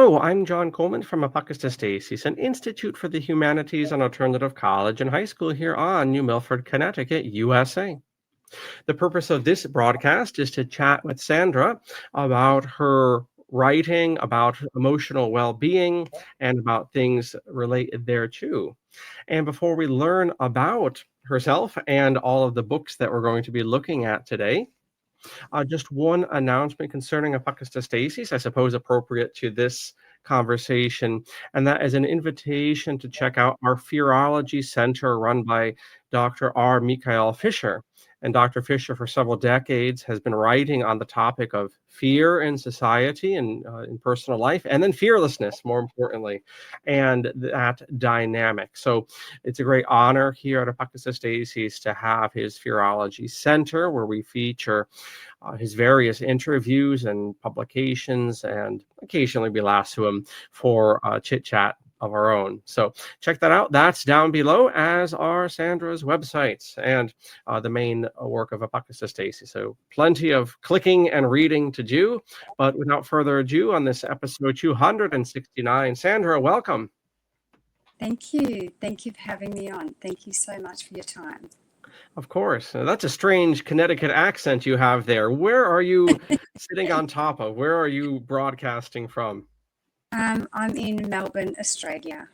Hello, I'm John Coleman from ApocatastasisInstitute, an Institute for the Humanities and Alternative College and High School here on New Milford, Connecticut, USA. The purpose of this broadcast is to chat with Sandra about her writing, about emotional well-being, and about things related thereto. And before we learn about herself and all of the books that we're going to be looking at today, just one announcement concerning apocatastasis, I suppose appropriate to this conversation, and that is an invitation to check out our Fearology Center run by Dr. R. Mikhail Fisher. And Dr. Fisher, for several decades, has been writing on the topic of fear in society and in personal life, and then fearlessness, more importantly, and that dynamic. So it's a great honor here at Apocatastasis to have his Fearology Center, where we feature his various interviews and publications, and occasionally we lasso him for chit chat of our own. So check that out. That's down below, as are Sandra's websites and the main work of Apocatastasis. So plenty of clicking and reading to do. But without further ado, on this episode 269, Sandra, welcome. Thank you. Thank you for having me on. Thank you so much for your time. Of course. That's a strange Connecticut accent you have there. Where are you sitting on top of? Where are you broadcasting from? I'm in Melbourne, Australia.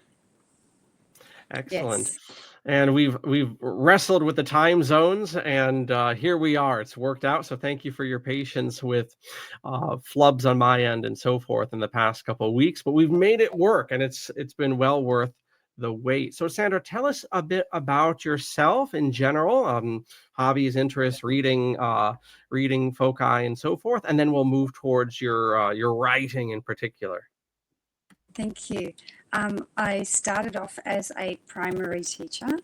Excellent. Yes. And we've wrestled with the time zones, and here we are. It's worked out. So thank you for your patience with flubs on my end and so forth in the past couple of weeks. But we've made it work, and it's been well worth the wait. So Sandra, tell us a bit about yourself in general, hobbies, interests, reading, foci, and so forth, and then we'll move towards your writing in particular. Thank you. I started off as a primary teacher,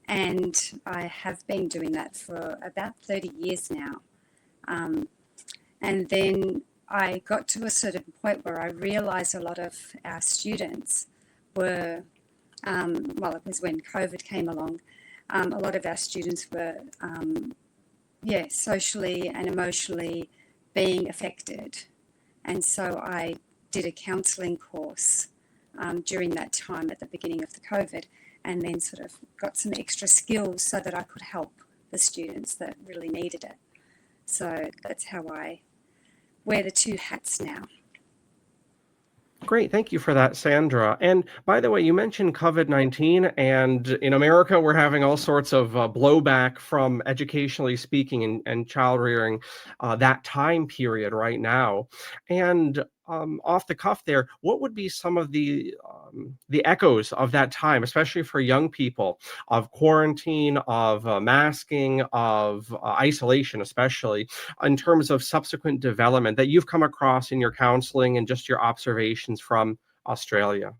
and I have been doing that for about 30 years now. And then I got to a certain point where I realized a lot of our students were, well, it was when COVID came along, a lot of our students were, socially and emotionally being affected. And so I did a counselling course during that time at the beginning of the COVID, and then sort of got some extra skills so that I could help the students that really needed it. So that's how I wear the two hats now. Great. Thank you for that, Sandra. And by the way, you mentioned COVID-19, and in America, we're having all sorts of blowback from educationally speaking and child rearing that time period right now. And off the cuff there, what would be some of the echoes of that time, especially for young people, of quarantine, of masking, of isolation, especially in terms of subsequent development that you've come across in your counseling and just your observations from Australia?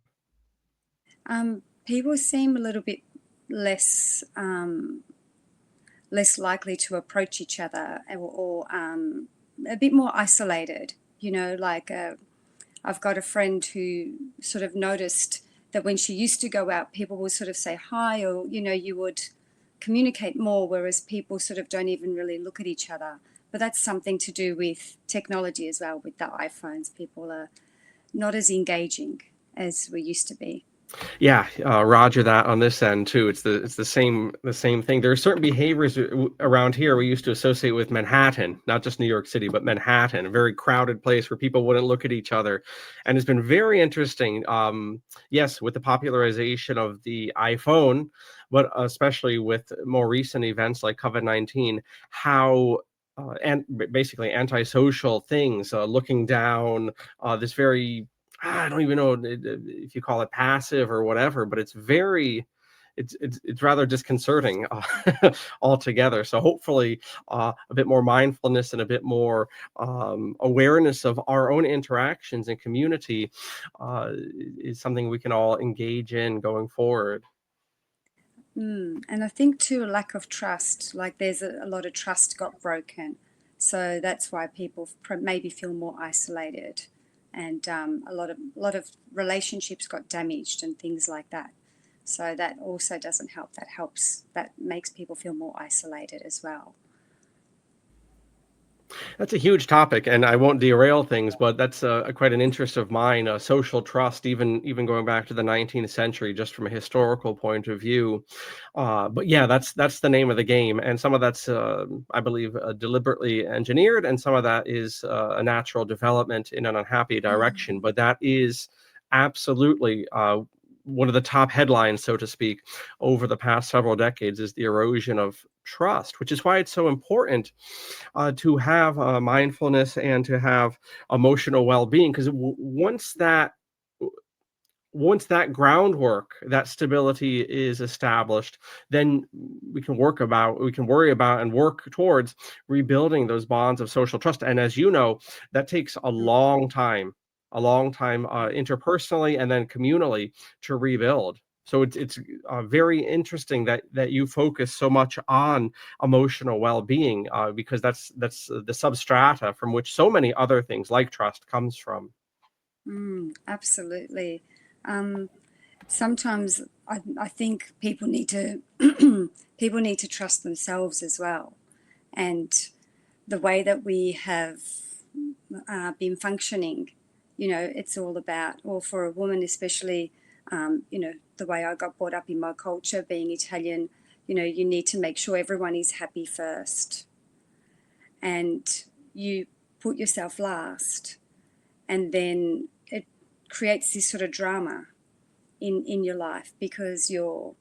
People seem a little bit less less likely to approach each other, or a bit more isolated. I've got a friend who sort of noticed that when she used to go out, people would sort of say hi, or you would communicate more, whereas people sort of don't even really look at each other. But that's something to do with technology as well. With the iPhones, people are not as engaging as we used to be. Yeah, roger that on this end too. It's the same thing. There are certain behaviors around here we used to associate with Manhattan, not just New York City, but Manhattan, a very crowded place where people wouldn't look at each other, and it's been very interesting. Yes, with the popularization of the iPhone, but especially with more recent events like COVID-19, how and basically antisocial things, looking down, this very I don't even know if you call it passive or whatever, but it's rather disconcerting altogether. So hopefully, a bit more mindfulness and a bit more awareness of our own interactions and community is something we can all engage in going forward. And I think too, a lack of trust, like there's a lot of trust got broken. So that's why people maybe feel more isolated, and a lot of relationships got damaged and things like that. So that also doesn't help. That makes people feel more isolated as well. That's a huge topic, and I won't derail things, but that's quite an interest of mine. Social trust, even going back to the 19th century, just from a historical point of view. But yeah, that's the name of the game, and some of that's, I believe, deliberately engineered, and some of that is a natural development in an unhappy direction. But that is absolutely one of the top headlines, so to speak, over the past several decades is the erosion of trust, which is why it's so important to have mindfulness and to have emotional well-being. Because once that groundwork, that stability is established, then we can worry about and work towards rebuilding those bonds of social trust. And as you know, that takes a long time interpersonally and then communally to rebuild. So it's very interesting that you focus so much on emotional well-being, because that's the substrata from which so many other things like trust comes from. Absolutely. Sometimes I think people need to people need to trust themselves as well, and the way that we have been functioning. It's all about, or for a woman especially, the way I got brought up in my culture, being Italian, you need to make sure everyone is happy first, and you put yourself last, and then it creates this sort of drama in your life, because you're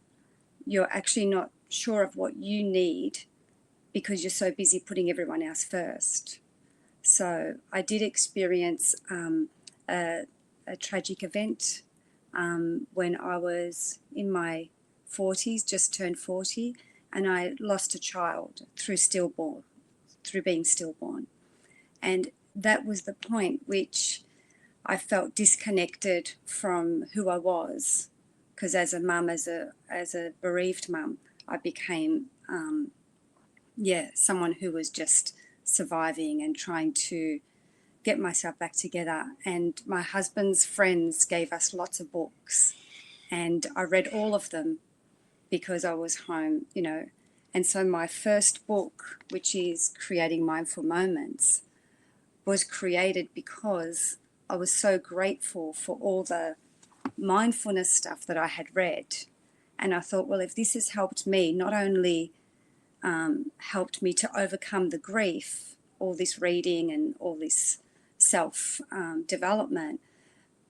actually not sure of what you need because you're so busy putting everyone else first. So I did experience a tragic event when I was in my 40s, just turned 40, and I lost a child through being stillborn. And that was the point which I felt disconnected from who I was, because as a mum, as a bereaved mum, I became someone who was just surviving and trying to get myself back together. And my husband's friends gave us lots of books, and I read all of them because I was home, And so my first book, which is Creating Mindful Moments, was created because I was so grateful for all the mindfulness stuff that I had read. And I thought, well, if this has helped me, not only helped me to overcome the grief, all this reading and all this self development,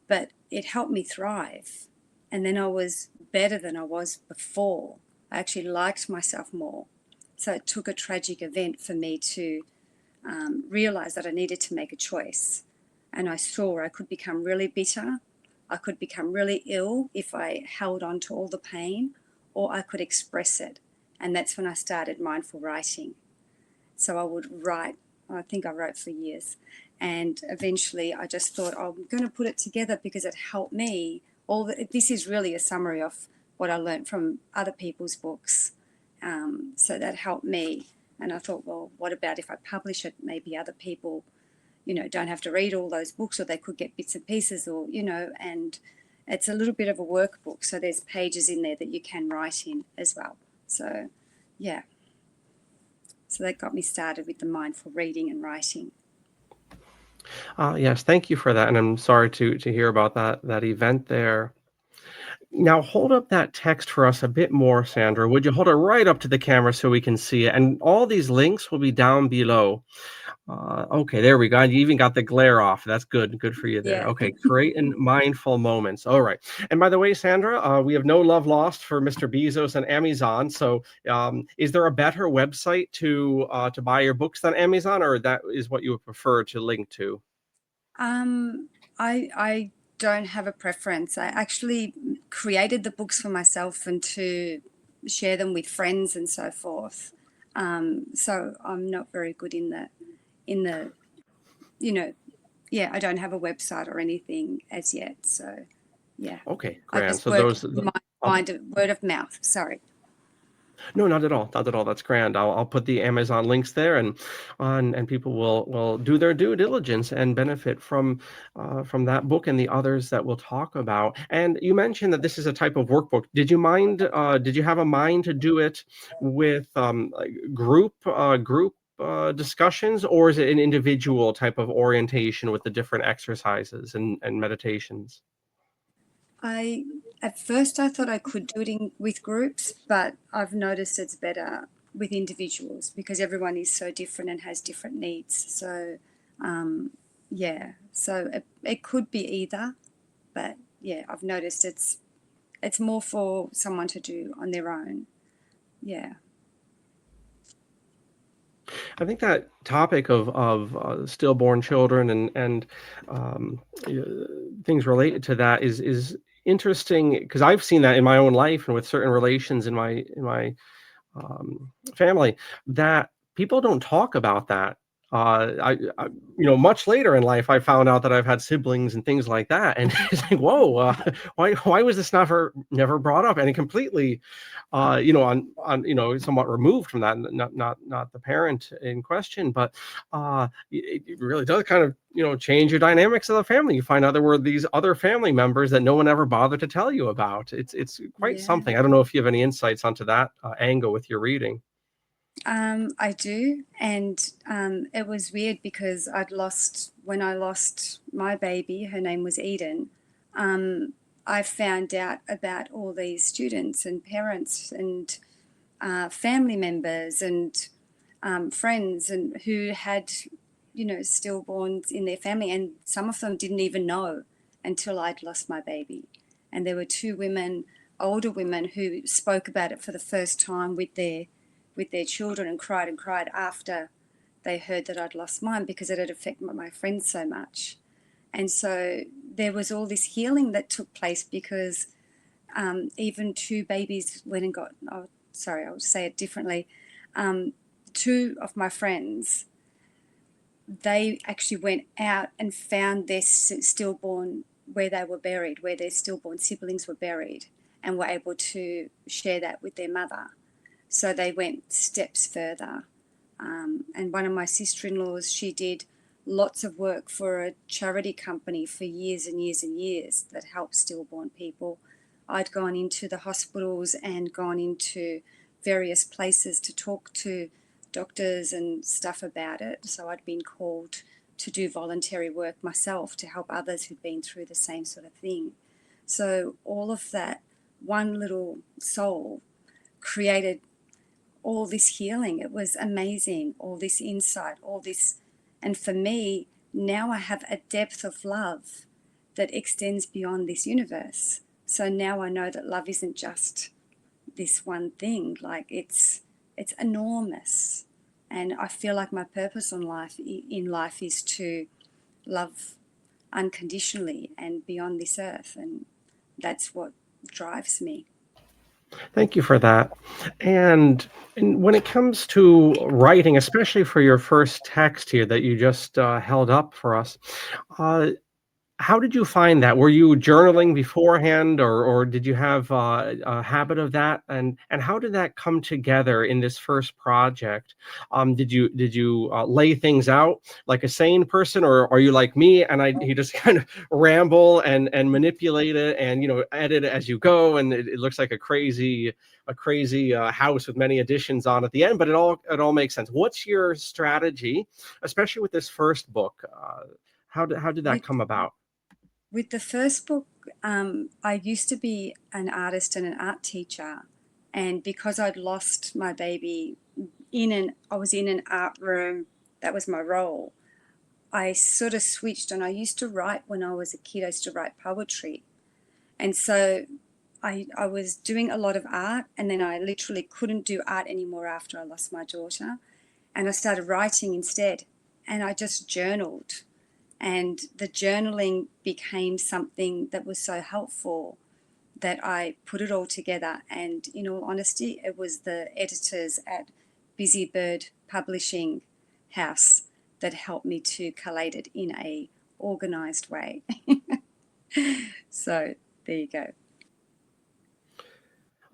but it helped me thrive. And then I was better than I was before. I actually liked myself more. So it took a tragic event for me to realize that I needed to make a choice. And I saw I could become really bitter. I could become really ill if I held on to all the pain, or I could express it. And that's when I started mindful writing. So I would write, I think I wrote for years. And eventually I just thought, I'm going to put it together because it helped me. This is really a summary of what I learned from other people's books. So that helped me. And I thought, well, what about if I publish it? Maybe other people, don't have to read all those books, or they could get bits and pieces, or, and it's a little bit of a workbook. So there's pages in there that you can write in as well. So, yeah. So that got me started with the mindful reading and writing. Yes, thank you for that. And I'm sorry to hear about that event there. Now hold up that text for us a bit more, Sandra. Would you hold it right up to the camera so we can see it? And all these links will be down below. Okay, there we go. You even got the glare off. That's good. Good for you there. Yeah. Okay, creating mindful moments. All right. And by the way, Sandra, we have no love lost for Mr. Bezos and Amazon. So is there a better website to buy your books than Amazon, or that is what you would prefer to link to? I don't have a preference. I actually created the books for myself and to share them with friends and so forth. So I'm not very good in the, I don't have a website or anything as yet. So, yeah. Okay, I grand. just So work those. word of mouth. Sorry. No, not at all. Not at all. That's grand. I'll put the Amazon links there, and people will do their due diligence and benefit from that book and the others that we'll talk about. And you mentioned that this is a type of workbook. Did you mind? Did you have a mind to do it with like group discussions, or is it an individual type of orientation with the different exercises and meditations? At first I thought I could do it with groups, but I've noticed it's better with individuals because everyone is so different and has different needs. So, so it could be either, but yeah, I've noticed it's more for someone to do on their own. Yeah. I think that topic of stillborn children and um, things related to that is interesting because I've seen that in my own life and with certain relations in my family that people don't talk about that. Much later in life, I found out that I've had siblings and things like that, and it's like, whoa, why was this never brought up? And it completely, somewhat removed from that, not the parent in question, but it really does kind of change your dynamics of the family. You find out there were these other family members that no one ever bothered to tell you about. It's quite Yeah. something. I don't know if you have any insights onto that angle with your reading. I do, and it was weird because when I lost my baby, her name was Eden. I found out about all these students and parents and family members and friends and who had, stillborns in their family, and some of them didn't even know until I'd lost my baby. And there were two women, older women, who spoke about it for the first time with their children and cried after they heard that I'd lost mine, because it had affected my friends so much. And so there was all this healing that took place, because even two babies went and got, oh, sorry, I'll say it differently. Two of my friends, they actually went out and found their stillborn, where they were buried, where their stillborn siblings were buried, and were able to share that with their mother. So they went steps further. And one of my sister-in-laws, she did lots of work for a charity company for years and years and years that helped stillborn people. I'd gone into the hospitals and gone into various places to talk to doctors and stuff about it. So I'd been called to do voluntary work myself to help others who'd been through the same sort of thing. So all of that, one little soul created all this healing. It was amazing, all this insight, all this. And for me, now I have a depth of love that extends beyond this universe. So now I know that love isn't just this one thing, like it's enormous. And I feel like my purpose in life is to love unconditionally and beyond this earth. And that's what drives me. Thank you for that. And when it comes to writing, especially for your first text here that you just held up for us, uh, how did you find that? Were you journaling beforehand, or did you have a habit of that? And how did that come together in this first project? Did you lay things out like a sane person, or are you like me and you just kind of ramble and manipulate it and edit it as you go, and it looks like a crazy house with many additions on at the end, but it all makes sense. What's your strategy, especially with this first book? How did that come about? With the first book, I used to be an artist and an art teacher. And because I'd lost my baby I was in an art room, that was my role. I sort of switched, and I used to write when I was a kid. I used to write poetry. And so I was doing a lot of art, and then I literally couldn't do art anymore after I lost my daughter. And I started writing instead. And I just journaled. And the journaling became something that was so helpful that I put it all together. And in all honesty, it was the editors at Busy Bird Publishing House that helped me to collate it in a organized way. So there you go.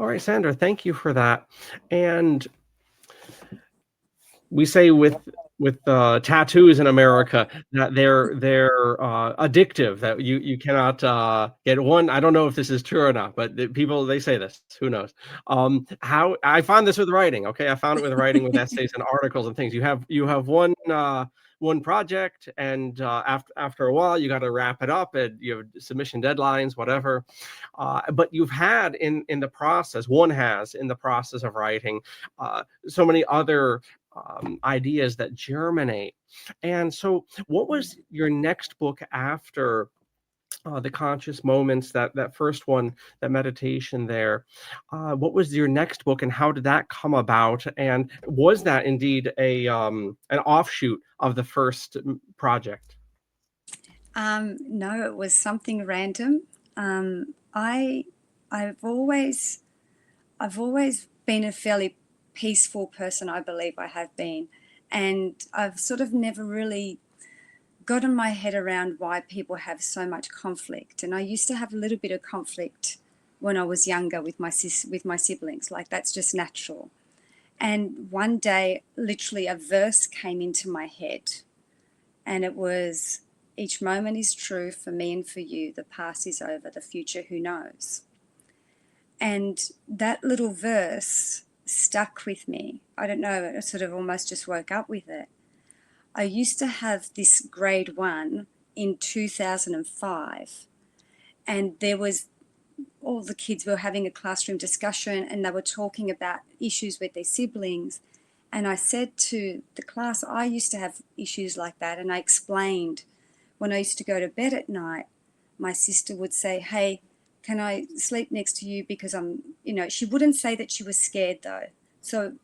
All right, Sandra, thank you for that. And we say with tattoos in America that they're addictive. That you cannot get one. I don't know if this is true or not, but people, they say this. Who knows? How I found this with writing. Okay, I found it with writing, with essays and articles and things. You have one project, and after a while you got to wrap it up, and you have submission deadlines, whatever. But you've had in the process, one has in the process of writing, so many other ideas that germinate. And so, what was your next book after the conscious moments? That first one, that meditation there. What was your next book, and how did that come about? And was that indeed an offshoot of the first project? No, it was something random. I I've always been a fairly peaceful person. I believe I have been, and I've sort of never really gotten my head around why people have so much conflict. And I used to have a little bit of conflict when I was younger with my siblings. Like, that's just natural. And one day, literally, a verse came into my head, and it was, "Each moment is true for me and for you. The past is over, the future, who knows?" And that little verse stuck with me. I don't know, I sort of almost just woke up with it. I used to have this grade 1 in 2005, and there was, all the kids were having a classroom discussion, and they were talking about issues with their siblings. And I said to the class, I used to have issues like that. And I explained, when I used to go to bed at night, my sister would say, "Hey, can I sleep next to you because I'm, you know, she wouldn't say that she was scared though. So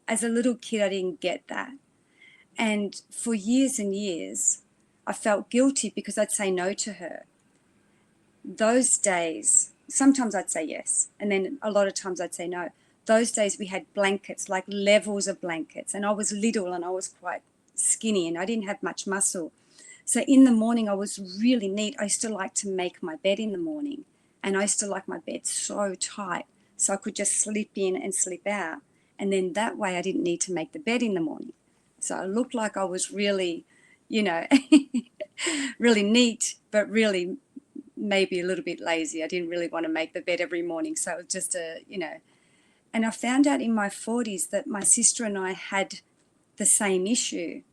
as a little kid, I didn't get that. And for years and years, I felt guilty because I'd say no to her. Those days, sometimes I'd say yes, and then a lot of times I'd say no. Those days we had blankets, like levels of blankets, and I was little and I was quite skinny and I didn't have much muscle. So in the morning I was really neat. I used to like to make my bed in the morning, and I used to like my bed so tight so I could just slip in and slip out. And then that way I didn't need to make the bed in the morning. So I looked like I was really, you know, really neat, but really maybe a little bit lazy. I didn't really want to make the bed every morning. So it was just a, you know, and I found out in my 40s that my sister and I had the same issue,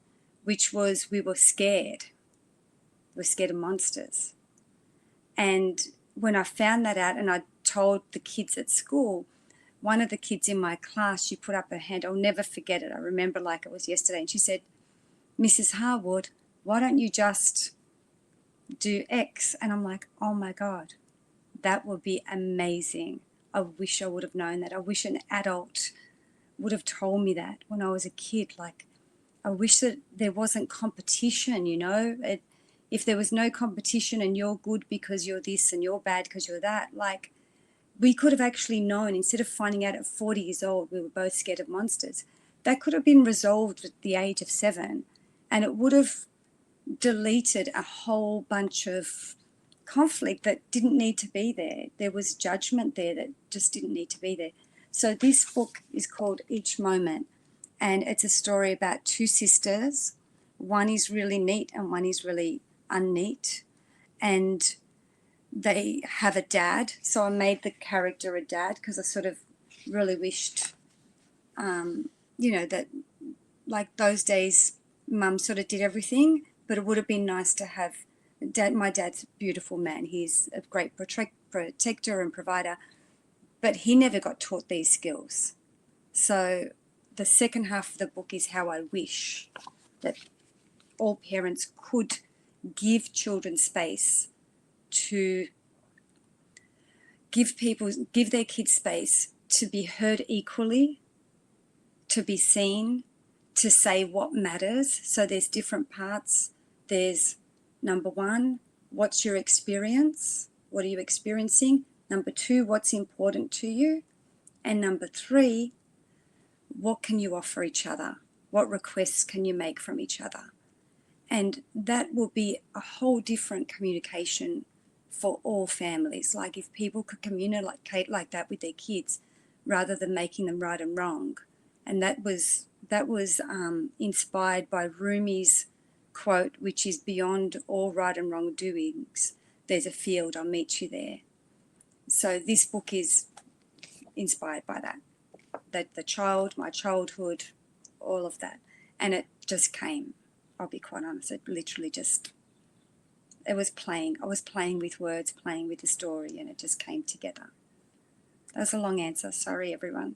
which was we were scared. We were scared of monsters. And when I found that out and I told the kids at school, one of the kids in my class, she put up her hand. I'll never forget it. I remember like it was yesterday. And she said, "Mrs. Harwood, why don't you just do X?" And I'm like, oh my God, that would be amazing. I wish I would have known that. I wish an adult would have told me that when I was a kid. Like, I wish that there wasn't competition, you know? If there was no competition and you're good because you're this and you're bad because you're that, like, we could have actually known, instead of finding out at 40 years old we were both scared of monsters, that could have been resolved at the age of 7, and it would have deleted a whole bunch of conflict that didn't need to be there. There was judgment there that just didn't need to be there. So this book is called Each Moment, and it's a story about two sisters. One is really neat and one is really unneat, and they have a dad. So I made the character a dad because I sort of really wished, you know, that like those days mum sort of did everything, but it would have been nice to have dad. My dad's a beautiful man. He's a great protector and provider, but he never got taught these skills. So the second half of the book is how I wish that all parents could give children space to give their kids space to be heard equally, to be seen, to say what matters. So there's different parts. There's number 1, what's your experience? What are you experiencing? Number 2, what's important to you? And number 3, what can you offer each other? What requests can you make from each other? And that will be a whole different communication for all families. Like if people could communicate like that with their kids rather than making them right and wrong. And that was inspired by Rumi's quote, which is, "Beyond all right and wrong doings, there's a field, I'll meet you there." So this book is inspired by that my childhood, all of that. And it just came, I'll be quite honest, it literally just, it was playing. I was playing with words, playing with the story, and it just came together. That was a long answer. Sorry, everyone.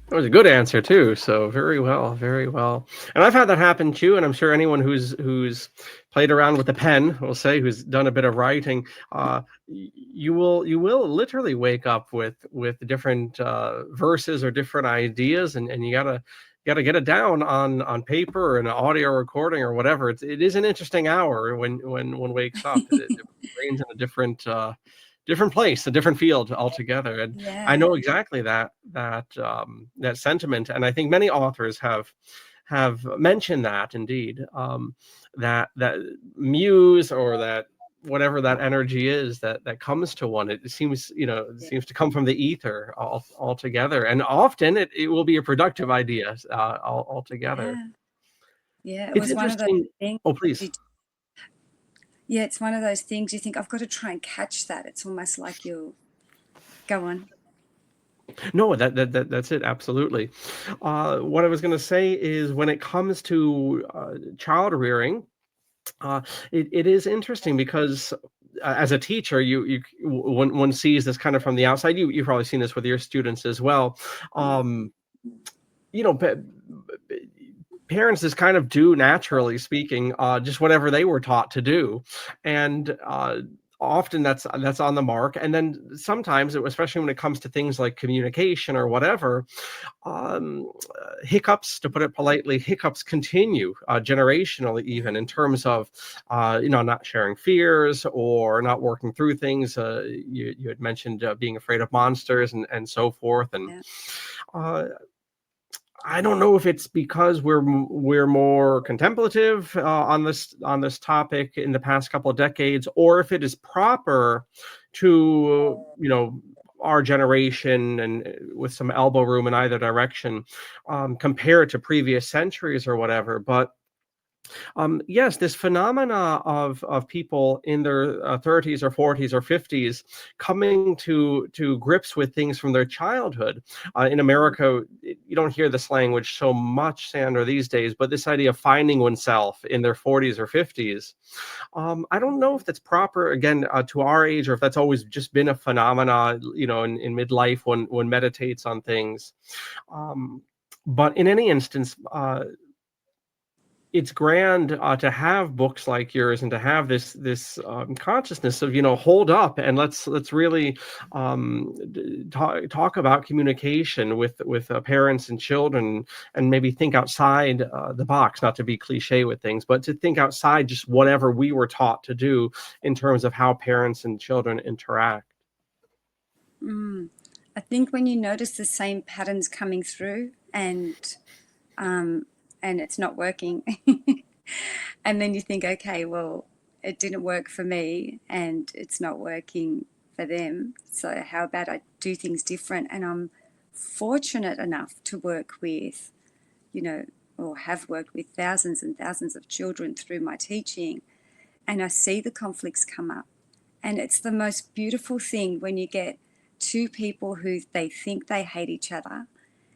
That was a good answer too. So very well, very well. And I've had that happen too. And I'm sure anyone who's played around with a pen, we'll say, who's done a bit of writing, you will literally wake up with different verses or different ideas, and you gotta get it down on paper or an audio recording or whatever. It is an interesting hour when one wakes up. The brain's in a different place, a different field altogether. And I Yeah. know exactly that sentiment. And I think many authors have mentioned that indeed, that muse, or that whatever that energy is that comes to one. It seems, it seems to come from the ether altogether. And often it will be a productive idea altogether. Yeah. It It's was one of those interesting. things. Oh, please. Yeah, it's one of those things you think, I've got to try and catch that. It's almost like you go on. No, that's it. Absolutely. What I was going to say is, when it comes to child rearing, it is interesting because as a teacher, one sees this kind of from the outside. You've probably seen this with your students as well. You know, parents just kind of do, naturally speaking, just whatever they were taught to do, and often that's on the mark. And then sometimes, especially when it comes to things like communication or whatever, hiccups, to put it politely, hiccups continue generationally, even in terms of not sharing fears or not working through things. You had mentioned being afraid of monsters and so forth. And Yeah. I don't know if it's because we're more contemplative on this topic in the past couple of decades, or if it is proper to our generation, and with some elbow room in either direction, compared to previous centuries or whatever. But yes, this phenomena of people in their 30s or 40s or 50s coming to grips with things from their childhood. In America, you don't hear this language so much, Sandra, these days, but this idea of finding oneself in their 40s or 50s, I don't know if that's proper, again, to our age, or if that's always just been a phenomena, in midlife, one meditates on things. But in any instance, it's grand to have books like yours, and to have this consciousness of, hold up, and let's really talk about communication with parents and children, and maybe think outside the box, not to be cliche with things, but to think outside just whatever we were taught to do in terms of how parents and children interact. I think when you notice the same patterns coming through, and it's not working, and then you think, okay, well, it didn't work for me, and it's not working for them. So how about I do things different? And I'm fortunate enough to work with, or have worked with thousands and thousands of children through my teaching, and I see the conflicts come up. And it's the most beautiful thing when you get two people who they think they hate each other,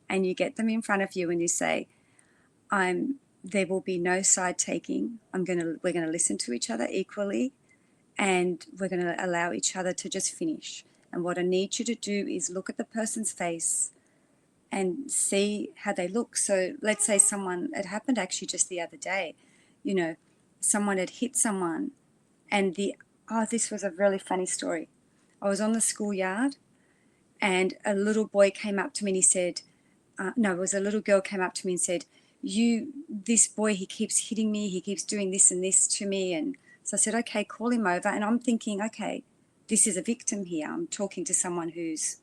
and you get them in front of you and you say, there will be no side taking. We're gonna listen to each other equally, and we're gonna allow each other to just finish. And what I need you to do is look at the person's face and see how they look. So let's say it happened actually just the other day, someone had hit someone, and this was a really funny story. I was on the schoolyard, and a little boy came up to me and he said, no, it was a little girl came up to me and said, this boy, he keeps hitting me, he keeps doing this and this to me. And so I said, okay, call him over. And I'm thinking, okay, this is a victim here. I'm talking to someone who's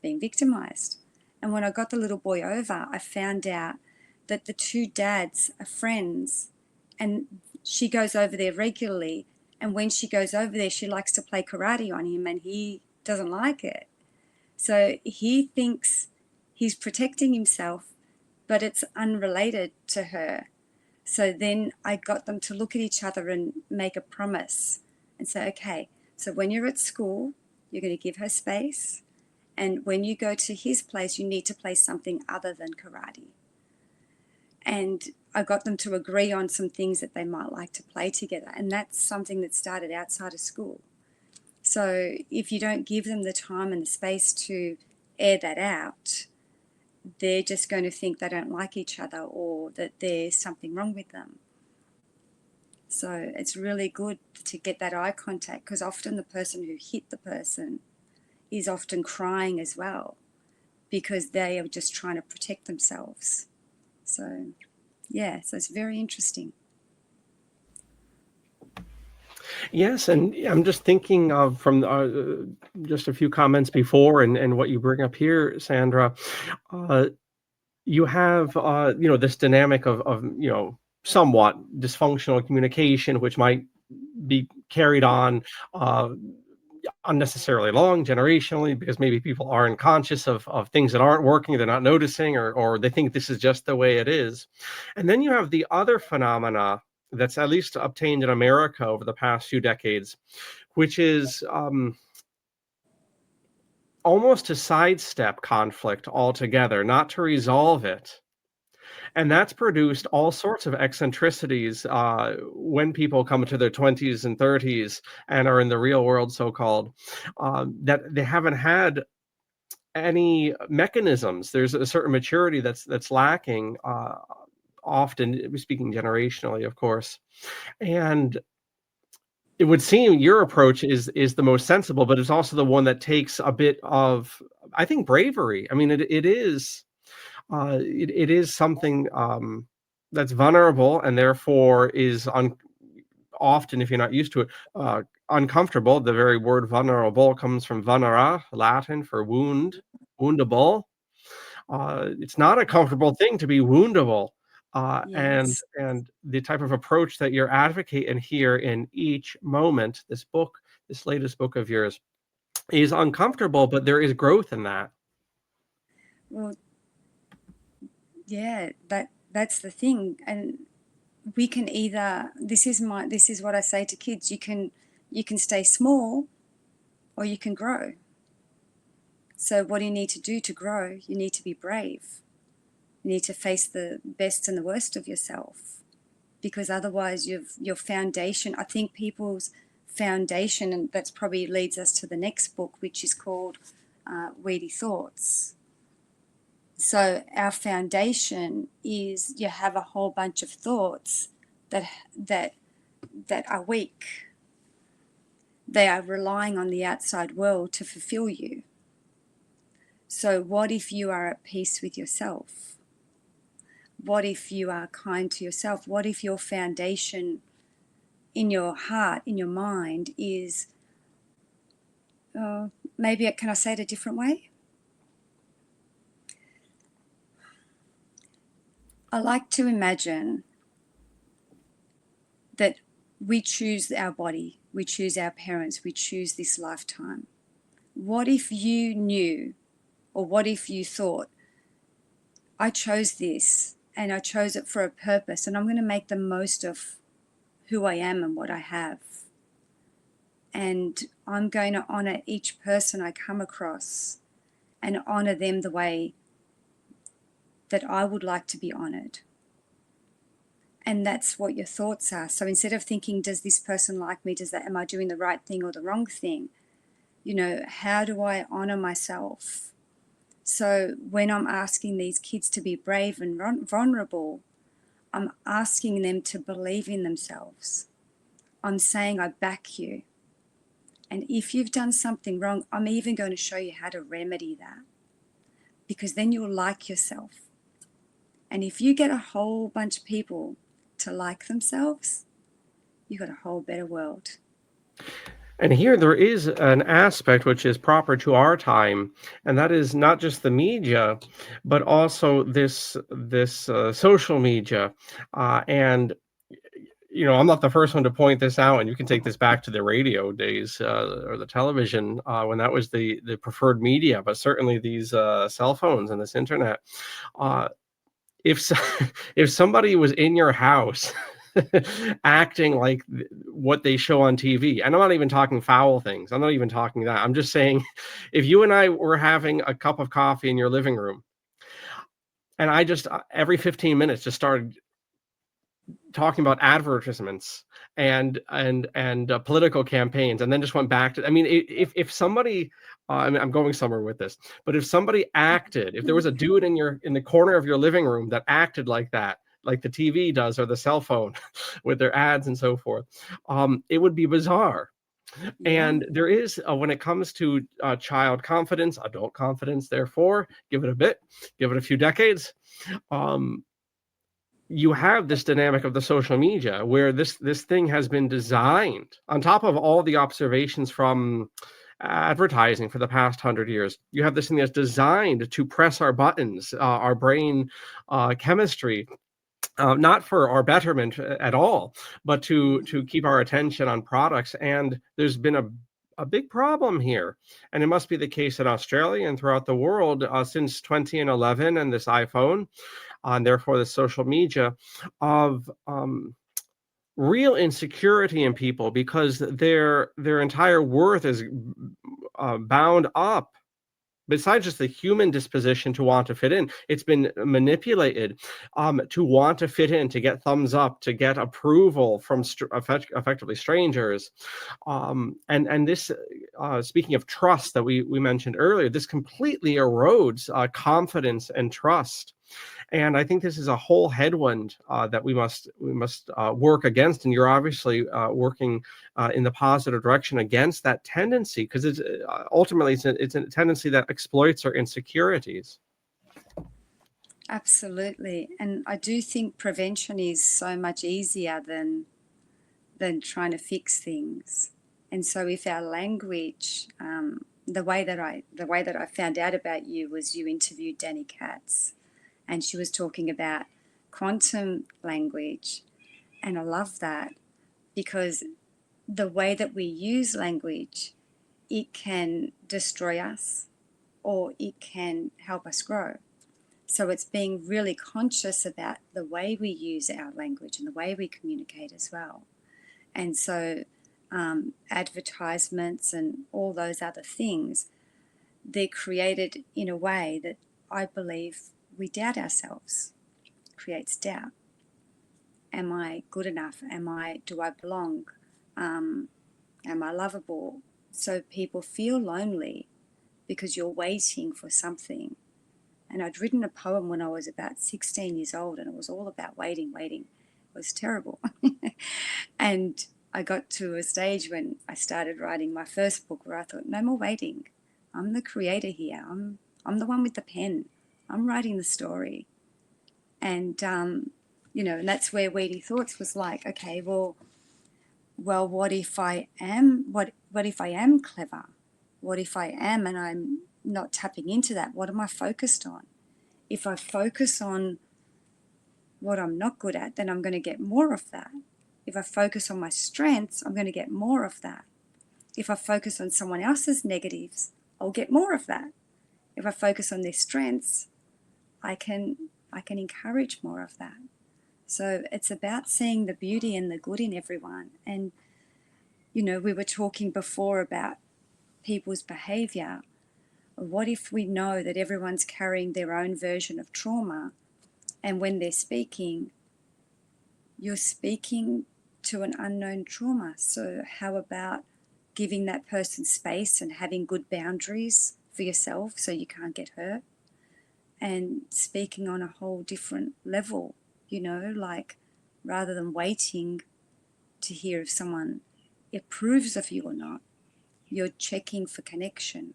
being victimized. And when I got the little boy over, I found out that the two dads are friends, and she goes over there regularly. And when she goes over there, she likes to play karate on him, and he doesn't like it. So he thinks he's protecting himself, but it's unrelated to her. So then I got them to look at each other and make a promise and say, okay, so when you're at school, you're going to give her space. And when you go to his place, you need to play something other than karate. And I got them to agree on some things that they might like to play together. And that's something that started outside of school. So if you don't give them the time and the space to air that out, they're just going to think they don't like each other, or that there's something wrong with them. So it's really good to get that eye contact, because often the person who hit the person is often crying as well, because they are just trying to protect themselves. So yeah, so it's very interesting. Yes, and I'm just thinking of, from just a few comments before, and what you bring up here, Sandra. You have this dynamic of somewhat dysfunctional communication, which might be carried on unnecessarily long, generationally, because maybe people aren't conscious of things that aren't working, they're not noticing, or they think this is just the way it is. And then you have the other phenomena that's at least obtained in America over the past few decades, which is almost to sidestep conflict altogether, not to resolve it. And that's produced all sorts of eccentricities when people come to their 20s and 30s and are in the real world, so-called, that they haven't had any mechanisms. There's a certain maturity that's lacking, often speaking generationally, of course. And It would seem your approach is the most sensible, but it's also the one that takes a bit of, I think, bravery. I mean, it is something that's vulnerable and therefore is often, if you're not used to it, uncomfortable. The very word vulnerable comes from vulnera, Latin for wound, woundable. It's not a comfortable thing to be woundable. And Yes. the type of approach that you're advocating here in each moment, this book, this latest book of yours, is uncomfortable, but there is growth in that. Well, yeah, that's the thing. And we can either, this is what I say to kids, you can stay small or you can grow. So what do you need to do to grow? You need to be brave. You need to face the best and the worst of yourself, because otherwise your foundation, I think people's foundation, and that's probably leads us to the next book, which is called Weedy Thoughts. So our foundation is, you have a whole bunch of thoughts that are weak. They are relying on the outside world to fulfill you. So what if you are at peace with yourself? What if you are kind to yourself? What if your foundation in your heart, in your mind, is, maybe, can I say it a different way? I like to imagine that we choose our body, we choose our parents, we choose this lifetime. What if you knew, or what if you thought, I chose this and I chose it for a purpose, and I'm going to make the most of who I am and what I have. And I'm going to honor each person I come across and honor them the way that I would like to be honored. And that's what your thoughts are. So instead of thinking, does this person like me? Am I doing the right thing or the wrong thing? How do I honor myself? So when I'm asking these kids to be brave and vulnerable, I'm asking them to believe in themselves. I'm saying, I back you. And if you've done something wrong, I'm even going to show you how to remedy that, because then you'll like yourself. And if you get a whole bunch of people to like themselves, you've got a whole better world. And here there is an aspect which is proper to our time, and that is not just the media, but also this social media. And I'm not the first one to point this out, and you can take this back to the radio days or the television when that was the preferred media. But certainly these cell phones and this internet. If if somebody was in your house acting like what they show on TV, and I'm not even talking foul things, I'm not even talking that. I'm just saying, if you and I were having a cup of coffee in your living room, and I just every 15 minutes just started talking about advertisements and political campaigns, and then just went back to, I mean, if somebody, I'm going somewhere with this, but if somebody acted, if there was a dude in the corner of your living room that acted like that, like the TV does or the cell phone with their ads and so forth, it would be bizarre. Yeah. And there is, when it comes to child confidence, adult confidence, therefore, give it a few decades. You have this dynamic of the social media where this thing has been designed on top of all the observations from advertising for the past 100 years. You have this thing that's designed to press our buttons, our brain chemistry, not for our betterment at all, but to keep our attention on products. And there's been a big problem here, and it must be the case in Australia and throughout the world since 2011 and this iPhone, and therefore the social media, of real insecurity in people, because their entire worth is bound up, besides just the human disposition to want to fit in, it's been manipulated to want to fit in, to get thumbs up, to get approval from effectively strangers. And this, speaking of trust that we mentioned earlier, this completely erodes confidence and trust. And I think this is a whole headwind that we must work against. And you're obviously working in the positive direction against that tendency, because it's ultimately it's a tendency that exploits our insecurities. Absolutely. And I do think prevention is so much easier than trying to fix things. And so if our language, the way that I found out about you was you interviewed Danny Katz, and she was talking about quantum language. And I love that, because the way that we use language, it can destroy us or it can help us grow. So it's being really conscious about the way we use our language and the way we communicate as well. And so advertisements and all those other things, they're created in a way that I believe we doubt ourselves. It creates doubt. Am I good enough? Do I belong? Am I lovable? So people feel lonely because you're waiting for something. And I'd written a poem when I was about 16 years old, and it was all about waiting. It was terrible. And I got to a stage when I started writing my first book where I thought, no more waiting. I'm the creator here. I'm the one with the pen. I'm writing the story. And, and that's where Weedy Thoughts was like, okay, well, what if I am, what if I am clever? What if I am and I'm not tapping into that? What am I focused on? If I focus on what I'm not good at, then I'm going to get more of that. If I focus on my strengths, I'm going to get more of that. If I focus on someone else's negatives, I'll get more of that. If I focus on their strengths, I can encourage more of that. So it's about seeing the beauty and the good in everyone. And, we were talking before about people's behavior. What if we know that everyone's carrying their own version of trauma, and when they're speaking, you're speaking to an unknown trauma? So how about giving that person space and having good boundaries for yourself so you can't get hurt, and speaking on a whole different level, like rather than waiting to hear if someone approves of you or not, you're checking for connection.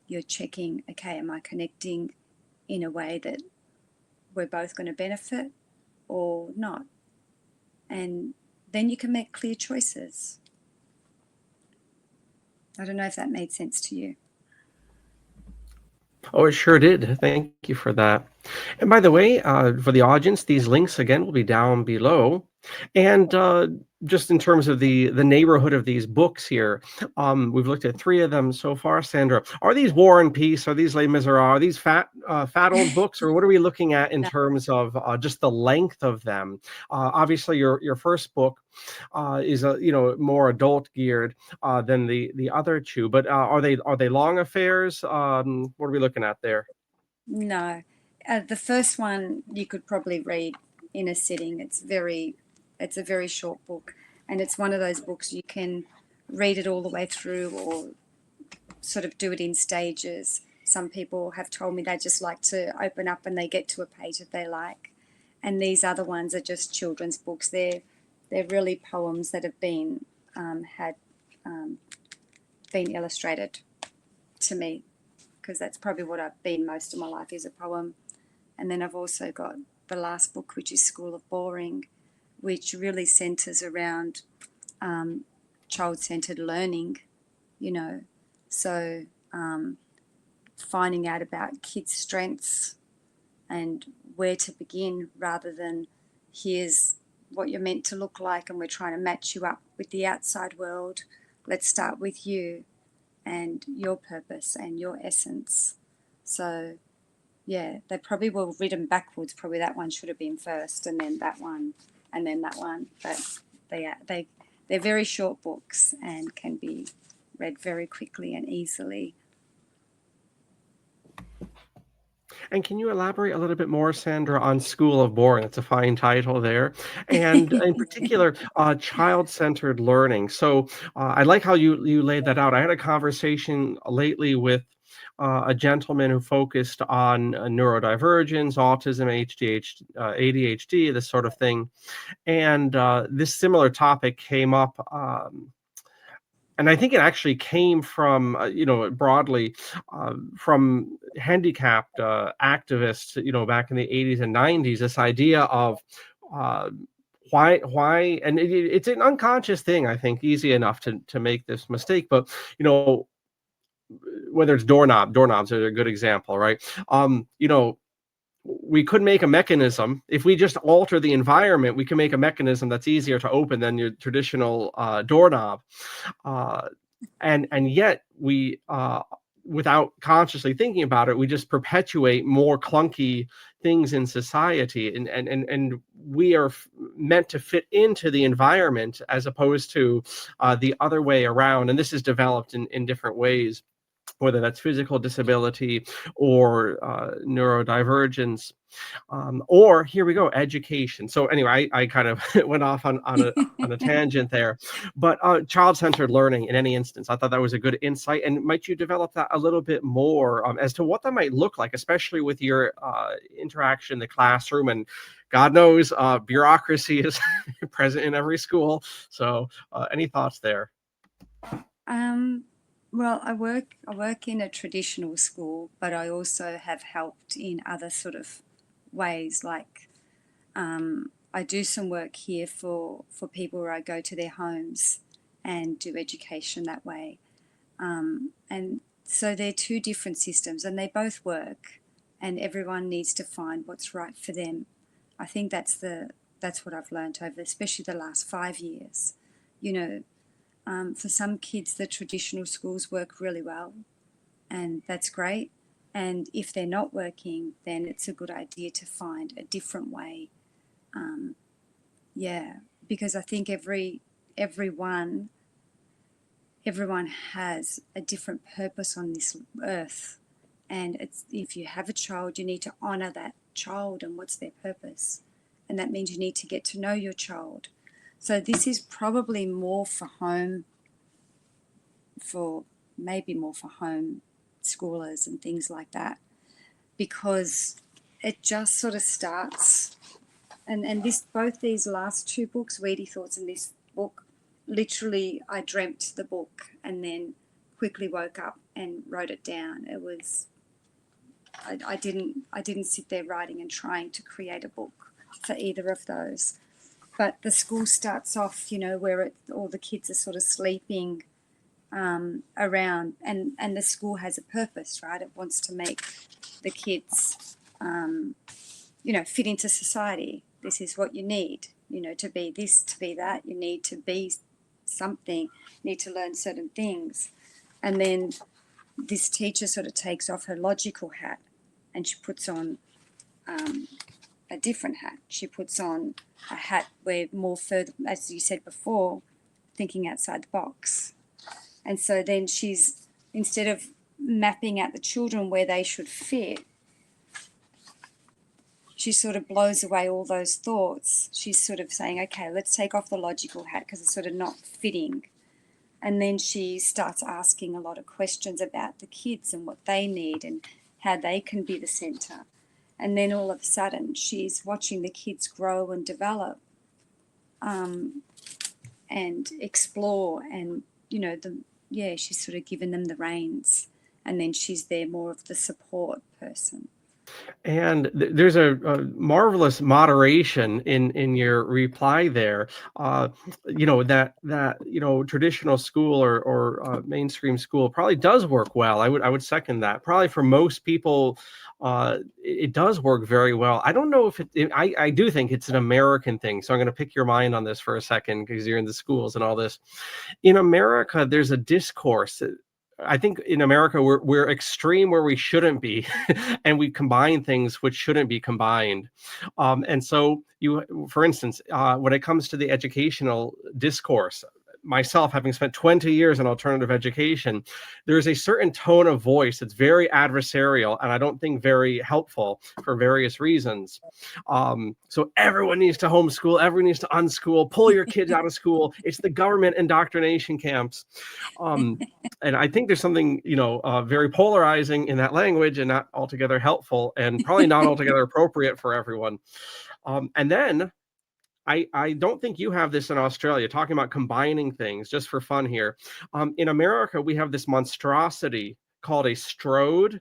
You're checking, okay, am I connecting in a way that we're both going to benefit or not? And then you can make clear choices. I don't know if that made sense to you. Oh, it sure did. Thank you for that. And by the way, for the audience, these links again will be down below. And just in terms of the neighborhood of these books here, we've looked at 3 of them so far. Sandra, are these War and Peace? Are these Les Miserables? Are these fat old books, or what are we looking at in No. terms of just the length of them? Obviously, your first book is more adult geared than the other 2, but are they long affairs? What are we looking at there? No. The first one you could probably read in a sitting. It's a very short book, and it's one of those books you can read it all the way through or sort of do it in stages. Some people have told me they just like to open up and they get to a page that they like. And these other ones are just children's books. They're really poems that have been been illustrated to me, because that's probably what I've been most of my life, is a poem. And then I've also got the last book, which is School of Boring, which really centres around child-centred learning, So finding out about kids' strengths and where to begin, rather than here's what you're meant to look like and we're trying to match you up with the outside world. Let's start with you and your purpose and your essence. So yeah, they probably were written backwards. Probably that one should have been first, and then that one, and then that one. But they're very short books and can be read very quickly and easily. And can you elaborate a little bit more, Sandra, on School of Boring? It's a fine title there. And in particular, child-centered learning. So I like how you laid that out. I had a conversation lately with a gentleman who focused on neurodivergence, autism, ADHD, this sort of thing. And this similar topic came up. And I think it actually came from, broadly from handicapped activists, back in the 80s and 90s, this idea of uh, why, and it's an unconscious thing, I think, easy enough to make this mistake, but, whether it's doorknobs are a good example, right? We could make a mechanism. If we just alter the environment, we can make a mechanism that's easier to open than your traditional doorknob. And yet we, without consciously thinking about it, we just perpetuate more clunky things in society, and we are meant to fit into the environment as opposed to the other way around. And this is developed in different ways, whether that's physical disability or neurodivergence. Or here we go, education. So anyway, I kind of went off on a tangent there, but child-centered learning in any instance, I thought that was a good insight. And might you develop that a little bit more as to what that might look like, especially with your interaction in the classroom? And God knows bureaucracy is present in every school. So any thoughts there? Well, I work in a traditional school, but I also have helped in other sort of ways. Like I do some work here for people where I go to their homes and do education that way. And so they're two different systems, and they both work, and everyone needs to find what's right for them. I think that's what I've learned over, especially the last 5 years. For some kids, the traditional schools work really well, and that's great. And if they're not working, then it's a good idea to find a different way. Because I think everyone has a different purpose on this earth. And if you have a child, you need to honor that child and what's their purpose. And that means you need to get to know your child. So this is probably more for home schoolers and things like that, because it just sort of starts. And both these last two books, Weedy Thoughts and this book, literally I dreamt the book and then quickly woke up and wrote it down. It was, I didn't sit there writing and trying to create a book for either of those. But the school starts off, where all the kids are sort of sleeping around, and the school has a purpose, right? It wants to make the kids, fit into society. This is what you need, to be this, to be that. You need to be something, you need to learn certain things. And then this teacher sort of takes off her logical hat and she puts on a different hat. She puts on a hat where more further, as you said before, thinking outside the box. And so then she's, instead of mapping out the children where they should fit, she sort of blows away all those thoughts. She's sort of saying, okay, let's take off the logical hat because it's sort of not fitting. And then she starts asking a lot of questions about the kids and what they need and how they can be the centre. And then all of a sudden she's watching the kids grow and develop and explore, and, she's sort of given them the reins, and then she's there more of the support person. And there's a marvelous moderation in your reply there. That traditional school or mainstream school probably does work well. I would second that. Probably for most people, it does work very well. I don't know if I do think it's an American thing. So I'm going to pick your mind on this for a second because you're in the schools and all this. In America, there's a discourse. I think in America, we're extreme where we shouldn't be, and we combine things which shouldn't be combined. And so for instance, when it comes to the educational discourse, myself, having spent 20 years in alternative education, there's a certain tone of voice that's very adversarial and I don't think very helpful for various reasons. So everyone needs to homeschool, everyone needs to unschool, pull your kids out of school. It's the government indoctrination camps. And I think there's something, very polarizing in that language and not altogether helpful and probably not altogether appropriate for everyone. And then I don't think you have this in Australia, talking about combining things just for fun here. In America, we have this monstrosity called a strode.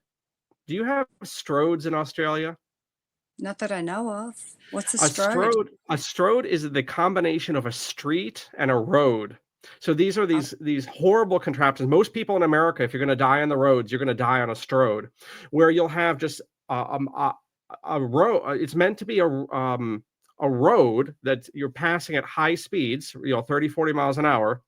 Do you have strodes in Australia? Not that I know of. What's a A strode? strode is the combination of a street and a road. So these are these horrible contraptions. Most people in America, if you're going to die on the roads, you're going to die on a strode, where you'll have just a road. It's meant to be a road that you're passing at high speeds, 30, 40 miles an hour,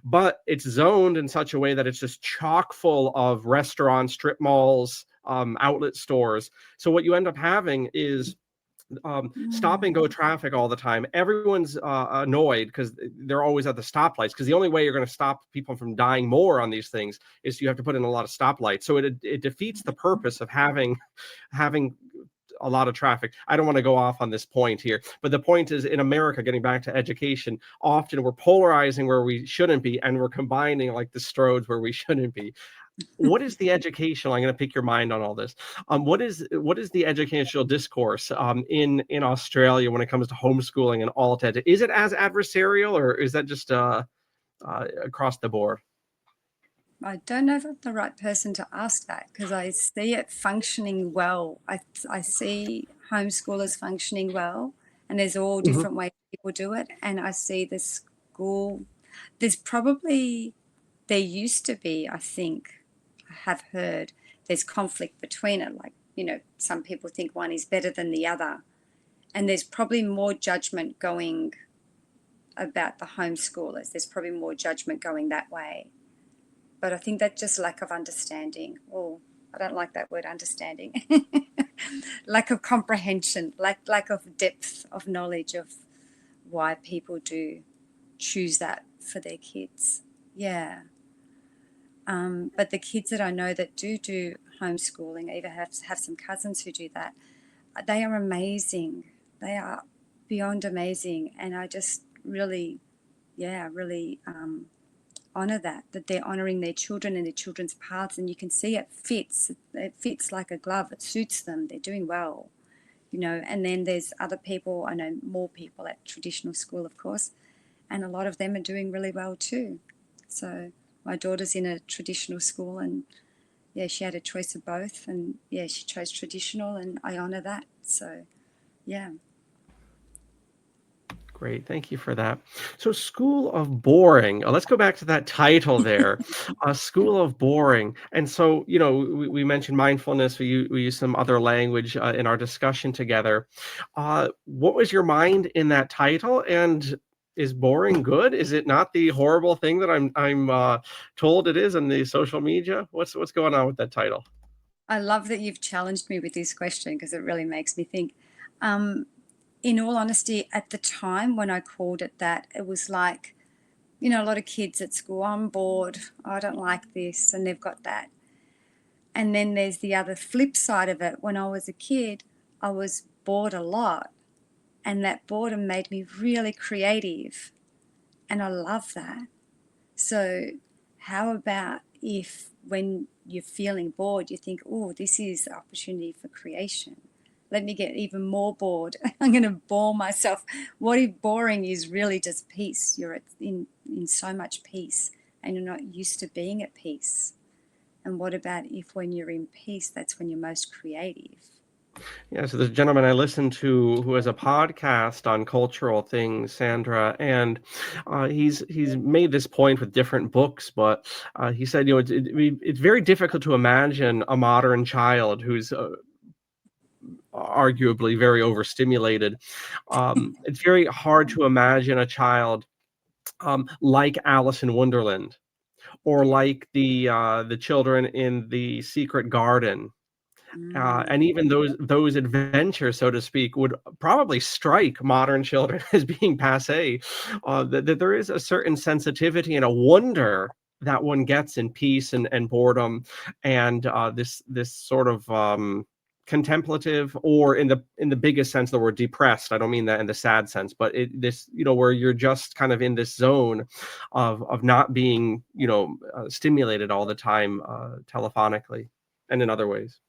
but it's zoned in such a way that it's just chock full of restaurants, strip malls, outlet stores. So what you end up having is stop and go traffic all the time. Everyone's annoyed because they're always at the stoplights, because the only way you're going to stop people from dying more on these things is you have to put in a lot of stoplights. So it defeats the purpose of having a lot of traffic. I don't want to go off on this point here, but the point is, in America, getting back to education, often we're polarizing where we shouldn't be, and we're combining like the strodes where we shouldn't be. What is the educational? I'm going to pick your mind on all this. What is the educational discourse in Australia when it comes to homeschooling and alt ed? Is it as adversarial, or is that just across the board? I don't know if I'm the right person to ask that, because I see it functioning well. I see homeschoolers functioning well, and there's all different ways people do it. And I see the school, there used to be, I think, I have heard, there's conflict between it. Like, some people think one is better than the other. And there's probably more judgment going about the homeschoolers. There's probably more judgment going that way. But I think that's just lack of understanding. Oh, I don't like that word, understanding. Lack of comprehension, lack of depth of knowledge of why people do choose that for their kids. Yeah. But the kids that I know that do homeschooling, I even have some cousins who do that, they are amazing. They are beyond amazing. And I just really honor that they're honoring their children and their children's paths, and you can see it fits like a glove. It suits them. They're doing well, and then there's other people. I know more people at traditional school, of course, and a lot of them are doing really well too. So my daughter's in a traditional school, and she had a choice of both, and she chose traditional, and I honor that. So Great, thank you for that. So, School of Boring. Let's go back to that title there, School of Boring. And so, we mentioned mindfulness. We use some other language in our discussion together. What was your mind in that title? And is boring good? Is it not the horrible thing that I'm told it is in the social media? What's going on with that title? I love that you've challenged me with this question, because it really makes me think. In all honesty, at the time when I called it that, it was like, a lot of kids at school, I'm bored, I don't like this, and they've got that. And then there's the other flip side of it. When I was a kid, I was bored a lot, and that boredom made me really creative, and I love that. So how about if when you're feeling bored, you think, oh, this is an opportunity for creation. Let me get even more bored. I'm going to bore myself. What if boring is really just peace? You're in so much peace, and you're not used to being at peace. And what about if when you're in peace, that's when you're most creative? Yeah, so there's a gentleman I listen to who has a podcast on cultural things, Sandra, and he's made this point with different books, but he said, it's very difficult to imagine a modern child who's arguably very overstimulated. It's very hard to imagine a child like Alice in Wonderland, or like the children in the Secret Garden. Mm. And even those adventures, so to speak, would probably strike modern children as being passé. That there is a certain sensitivity and a wonder that one gets in peace and boredom, and this sort of contemplative, or in the biggest sense of the word, depressed. I don't mean that in the sad sense, but this, where you're just kind of in this zone of not being, stimulated all the time, telephonically and in other ways.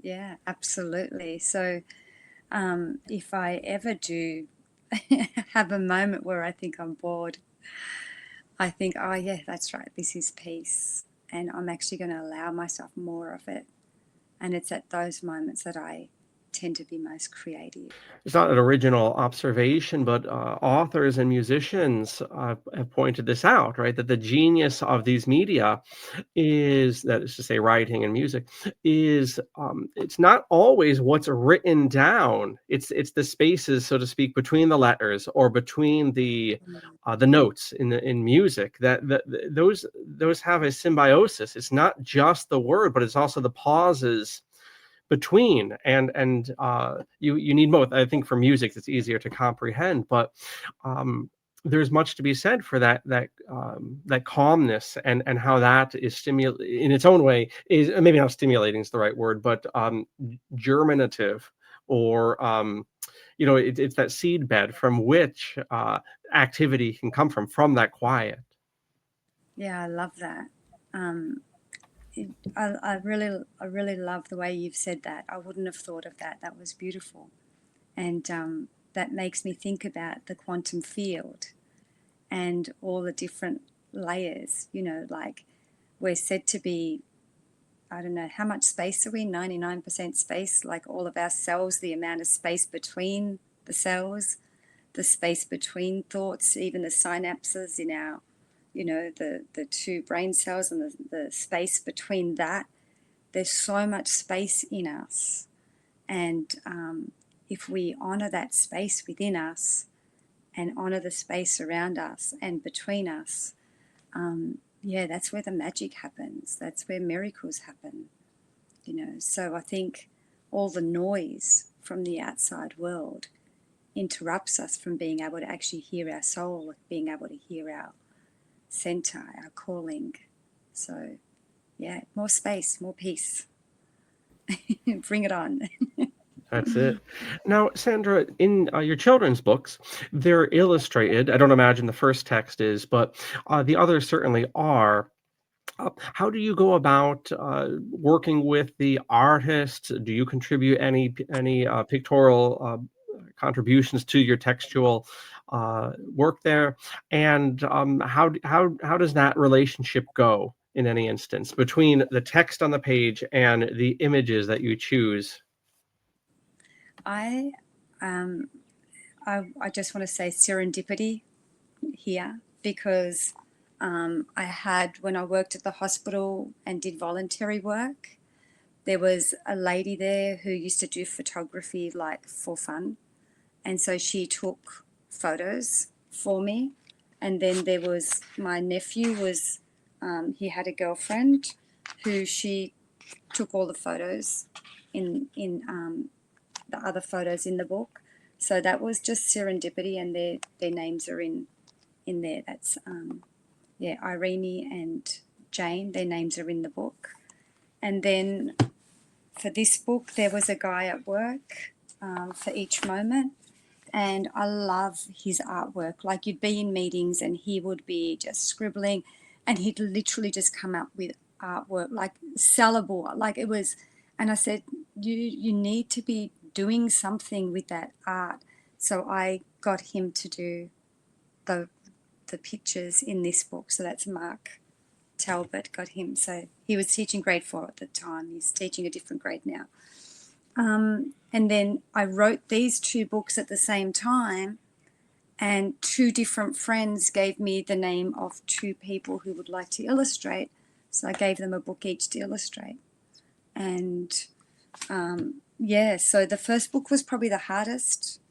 Yeah, absolutely. So if I ever do have a moment where I think I'm bored, I think, oh, yeah, that's right, this is peace. And I'm actually going to allow myself more of it. And it's at those moments that I tend to be most creative. It's not an original observation, but authors and musicians have pointed this out, right? That the genius of these media is, that is to say, writing and music, is it's not always what's written down. It's the spaces, so to speak, between the letters, or between the notes in music, that those have a symbiosis. It's not just the word, but it's also the pauses between, and you need both. I think for music it's easier to comprehend, but there's much to be said for that calmness, and how that is in its own way, is maybe not stimulating is the right word, but germinative, or it's that seed bed from which activity can come from that quiet. Yeah, I love that. Um, I really love the way you've said that. I wouldn't have thought of that. That was beautiful. And that makes me think about the quantum field and all the different layers, like we're said to be, I don't know, how much space are we? 99% space, like all of our cells, the amount of space between the cells, the space between thoughts, even the synapses in our, the two brain cells, and the space between that. There's so much space in us. And if we honor that space within us and honor the space around us and between us, yeah, that's where the magic happens. That's where miracles happen. So I think all the noise from the outside world interrupts us from being able to actually hear our soul, being able to hear our center, our calling. So yeah, more space, more peace. Bring it on. That's it. Now, Sandra, in your children's books, they're illustrated. I don't imagine the first text is, but the others certainly are. How do you go about working with the artists? Do you contribute any pictorial contributions to your textual work there? And how does that relationship go in any instance between the text on the page and the images that you choose? I um, I just want to say serendipity here, because I had, when I worked at the hospital and did voluntary work, there was a lady there who used to do photography like for fun. And so she took photos for me. And then there was my nephew he had a girlfriend who she took all the photos in the other photos in the book. So that was just serendipity, and their names are in there. That's yeah, Irene and Jane. Their names are in the book. And then for this book, there was a guy at work for each moment, and I love his artwork. Like, you'd be in meetings and he would be just scribbling, and he'd literally just come up with artwork like sellable, like it was. And I said, you need to be doing something with that art. So I got him to do the pictures in this book. So that's Mark Talbot, got him. So he was teaching grade 4 at the time. He's teaching a different grade now. And then I wrote these two books at the same time, and two different friends gave me the name of two people who would like to illustrate. So I gave them a book each to illustrate. And yeah, so the first book was probably the hardest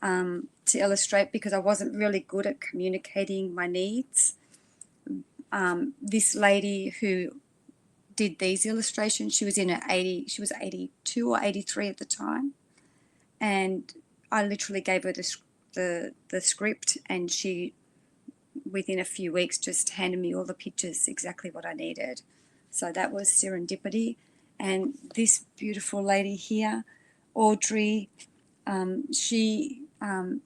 to illustrate, because I wasn't really good at communicating my needs. This lady who did these illustrations. She was in her 80, she was 82 or 83 at the time. And I literally gave her the script, and she, within a few weeks, just handed me all the pictures, exactly what I needed. So that was serendipity. And this beautiful lady here, Audrey, she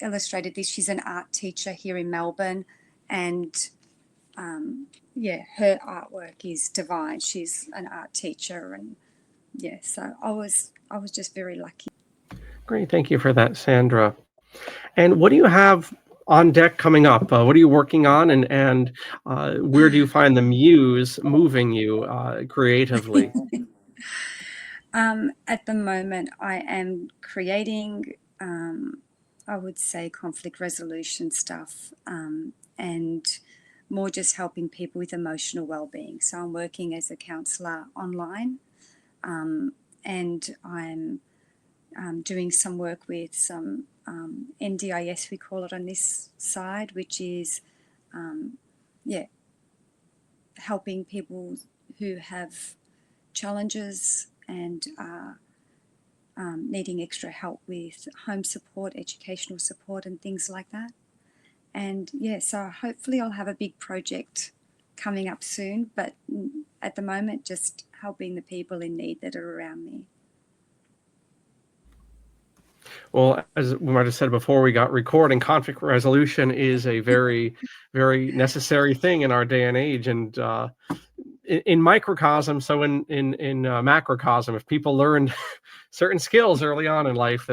illustrated this. She's an art teacher here in Melbourne, and yeah, her artwork is divine. She's an art teacher, and yeah, so I was just very lucky. Great. Thank you for that, Sandra. And what do you have on deck coming up? What are you working on, and where do you find the muse moving you creatively? At the moment, I am creating, I would say, conflict resolution stuff, and more just helping people with emotional well-being. So I'm working as a counsellor online, and I'm doing some work with some NDIS, we call it on this side, which is, yeah, helping people who have challenges and are needing extra help with home support, educational support, and things like that. And yeah, so hopefully I'll have a big project coming up soon, but at the moment, just helping the people in need that are around me. Well, as we might have said before we got recording, conflict resolution is a very, very necessary thing in our day and age. And in microcosm, so in macrocosm, if people learned certain skills early on in life,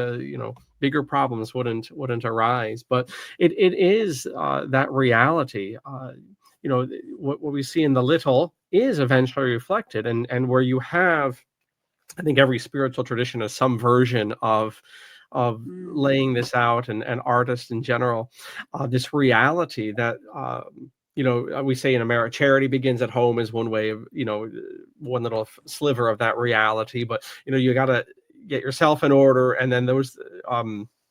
bigger problems wouldn't arise. But it is that reality. What we see in the little is eventually reflected, and where you have, I think every spiritual tradition has some version of laying this out, and artists in general, this reality that we say in America, charity begins at home is one way of, one little sliver of that reality. But you got to get yourself in order, and then those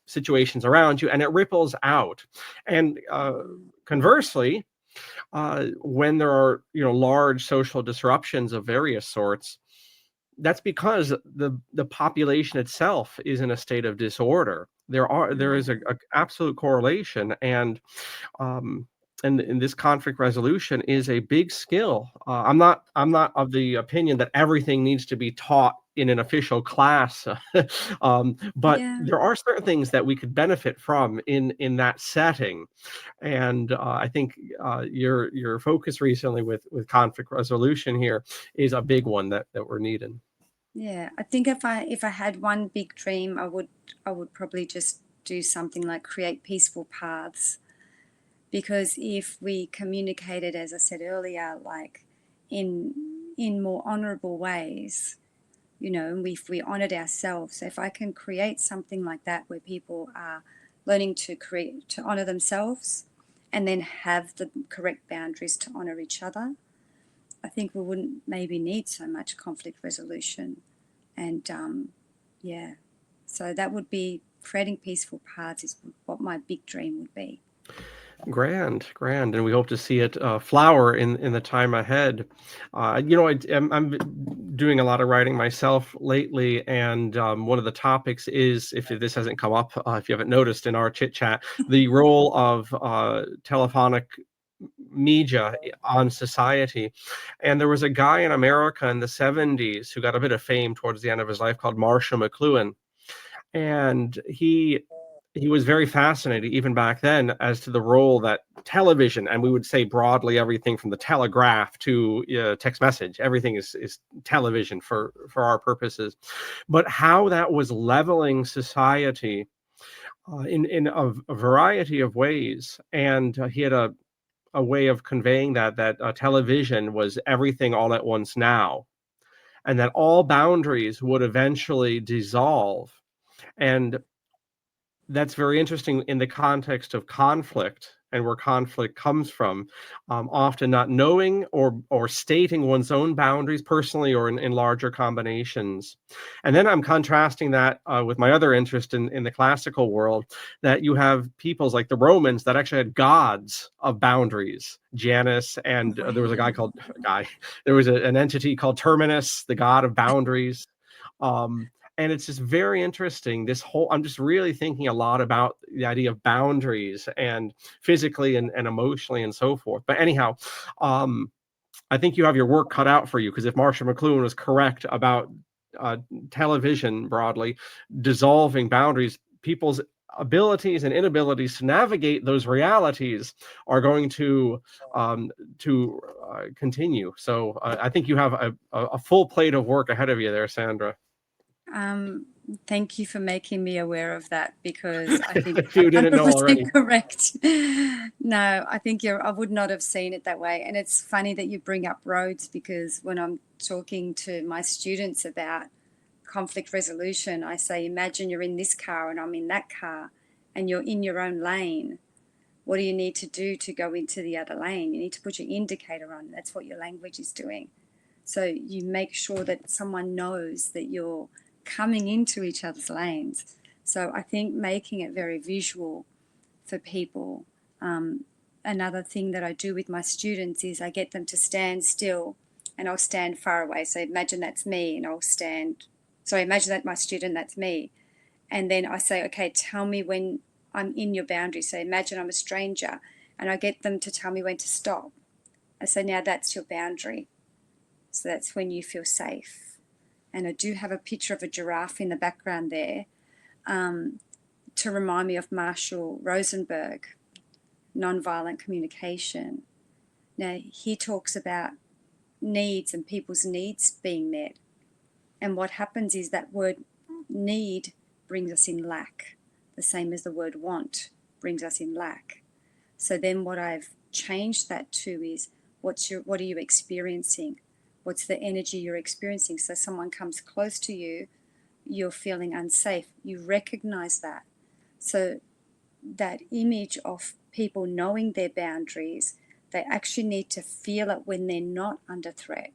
situations around you, and it ripples out. And conversely, when there are large social disruptions of various sorts, that's because the population itself is in a state of disorder. There is a absolute correlation, and this conflict resolution is a big skill. I'm not of the opinion that everything needs to be taught in an official class, but Yeah. there are certain things that we could benefit from in that setting. And I think your focus recently with conflict resolution here is a big one that we're needing. Yeah, I think if I had one big dream, I would probably just do something like create peaceful paths. Because if we communicated, as I said earlier, like in more honourable ways, and if we honoured ourselves, if I can create something like that where people are learning to honour themselves, and then have the correct boundaries to honour each other, I think we wouldn't maybe need so much conflict resolution. And yeah, so that would be creating peaceful paths is what my big dream would be. Grand, and we hope to see it flower in the time ahead. I'm doing a lot of writing myself lately, and one of the topics is, if this hasn't come up, if you haven't noticed in our chit chat, the role of telephonic media on society. And there was a guy in America in the 70s who got a bit of fame towards the end of his life called Marshall McLuhan, and he was very fascinated even back then as to the role that television, and we would say broadly everything from the telegraph to text message, everything is television for our purposes, but how that was leveling society in a variety of ways. And he had a way of conveying that television was everything all at once now, and that all boundaries would eventually dissolve. And that's very interesting in the context of conflict, and where conflict comes from, often not knowing or stating one's own boundaries personally or in larger combinations. And then I'm contrasting that with my other interest in the classical world, that you have peoples like the Romans that actually had gods of boundaries, Janus, and there was a guy called there was an entity called Terminus, the god of boundaries. Um, and it's just very interesting. I'm just really thinking a lot about the idea of boundaries and physically and emotionally and so forth. But anyhow, I think you have your work cut out for you, because if Marshall McLuhan was correct about television broadly dissolving boundaries, people's abilities and inabilities to navigate those realities are going to continue. So I think you have a full plate of work ahead of you there, Sandra. Thank you for making me aware of that, because I think If you didn't know already. 100% correct. No, I think I would not have seen it that way. And it's funny that you bring up roads, because when I'm talking to my students about conflict resolution, I say, imagine you're in this car and I'm in that car and you're in your own lane. What do you need to do to go into the other lane? You need to put your indicator on. That's what your language is doing. So you make sure that someone knows that you're coming into each other's lanes. So I think making it very visual for people. Another thing that I do with my students is I get them to stand still, and I'll stand far away. So imagine that's me, and I'll stand. So imagine that my student, that's me. And then I say, okay, tell me when I'm in your boundary. So imagine I'm a stranger, and I get them to tell me when to stop. I say, now that's your boundary. So that's when you feel safe. And I do have a picture of a giraffe in the background there, to remind me of Marshall Rosenberg, nonviolent communication. Now, he talks about needs and people's needs being met. And what happens is that word need brings us in lack, the same as the word want brings us in lack. So then what I've changed that to is, what are you experiencing? What's the energy you're experiencing? So someone comes close to you, you're feeling unsafe. You recognize that. So that image of people knowing their boundaries, they actually need to feel it when they're not under threat,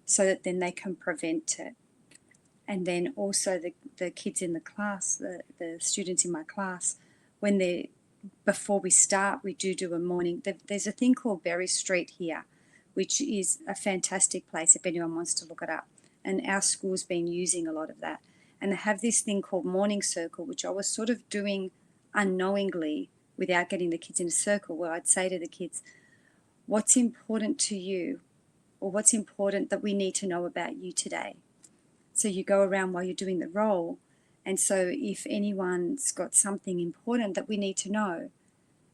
so that then they can prevent it. And then also the kids in the class, the students in my class, before we start, we do a morning. There's a thing called Berry Street here, which is a fantastic place if anyone wants to look it up. And our school's been using a lot of that. And they have this thing called Morning Circle, which I was sort of doing unknowingly without getting the kids in a circle, where I'd say to the kids, what's important to you, or what's important that we need to know about you today? So you go around while you're doing the role. And so if anyone's got something important that we need to know,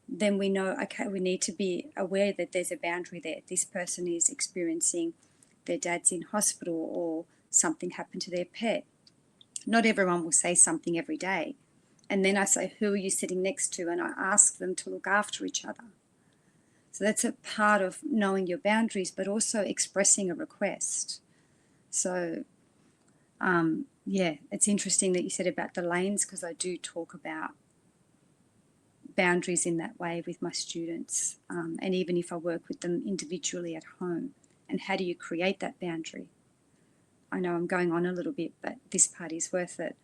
then we know, okay, we need to be aware that there's a boundary there. This person is experiencing their dad's in hospital, or something happened to their pet. Not everyone will say something every day. And then I say, who are you sitting next to? And I ask them to look after each other. So that's a part of knowing your boundaries, but also expressing a request. So, it's interesting that you said about the lanes, because I do talk about boundaries in that way with my students, and even if I work with them individually at home. And how do you create that boundary? I know I'm going on a little bit, but this part is worth it.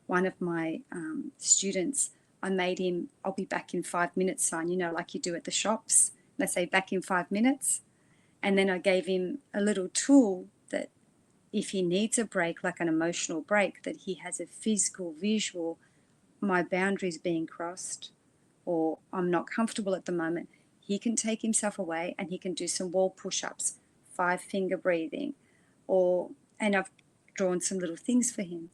One of my students, I made him, I'll be back in 5 minutes sign, like you do at the shops. They say back in 5 minutes. And then I gave him a little tool that if he needs a break, like an emotional break, that he has a physical, visual, my boundaries being crossed, or I'm not comfortable at the moment, he can take himself away and he can do some wall push-ups, 5-finger breathing, and I've drawn some little things for him.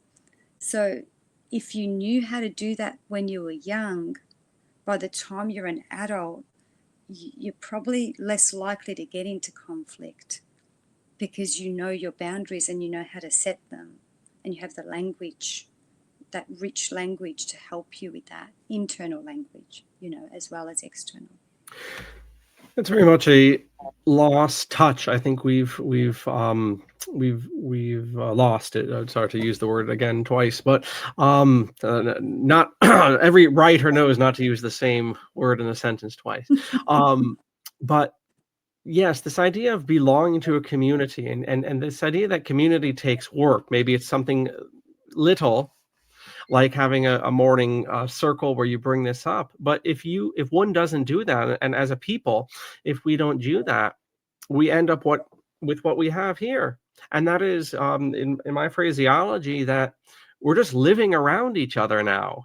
So if you knew how to do that when you were young, by the time you're an adult, you're probably less likely to get into conflict, because you know your boundaries and you know how to set them, and you have the language, that rich language, to help you with that internal language, as well as external. It's very much a lost touch. I think we've we've lost it. Sorry to use the word again twice, but not every writer knows not to use the same word in a sentence twice. But yes, this idea of belonging to a community, and this idea that community takes work. Maybe it's something little, like having a morning circle where you bring this up. But if one doesn't do that, and as a people, if we don't do that, we end up with what we have here. And that is, in my phraseology, that we're just living around each other now.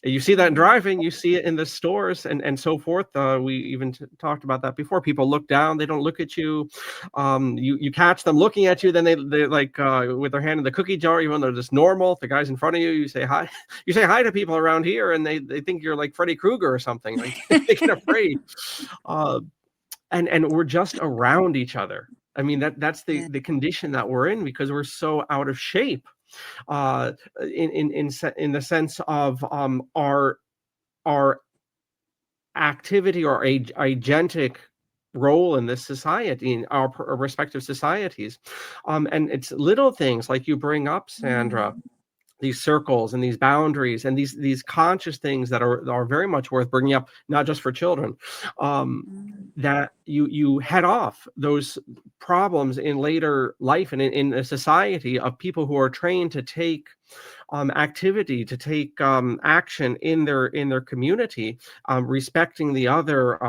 You see that in driving, you see it in the stores, and so forth. We even talked about that before. People look down, they don't look at you. You catch them looking at you, then they like with their hand in the cookie jar, even though they're just normal. If the guy's in front of you, you say hi. You say hi to people around here, and they think you're like Freddy Krueger or something. Like they get afraid. And we're just around each other. I mean, that's Yeah. the condition that we're in, because we're so out of shape, in the sense of our activity or agentic role in this society, in our respective societies. And it's little things like you bring up, Sandra, these circles and these boundaries and these conscious things that are very much worth bringing up, not just for children, that you head off those problems in later life, and in a society of people who are trained to take activity, to take action in their community, respecting the other,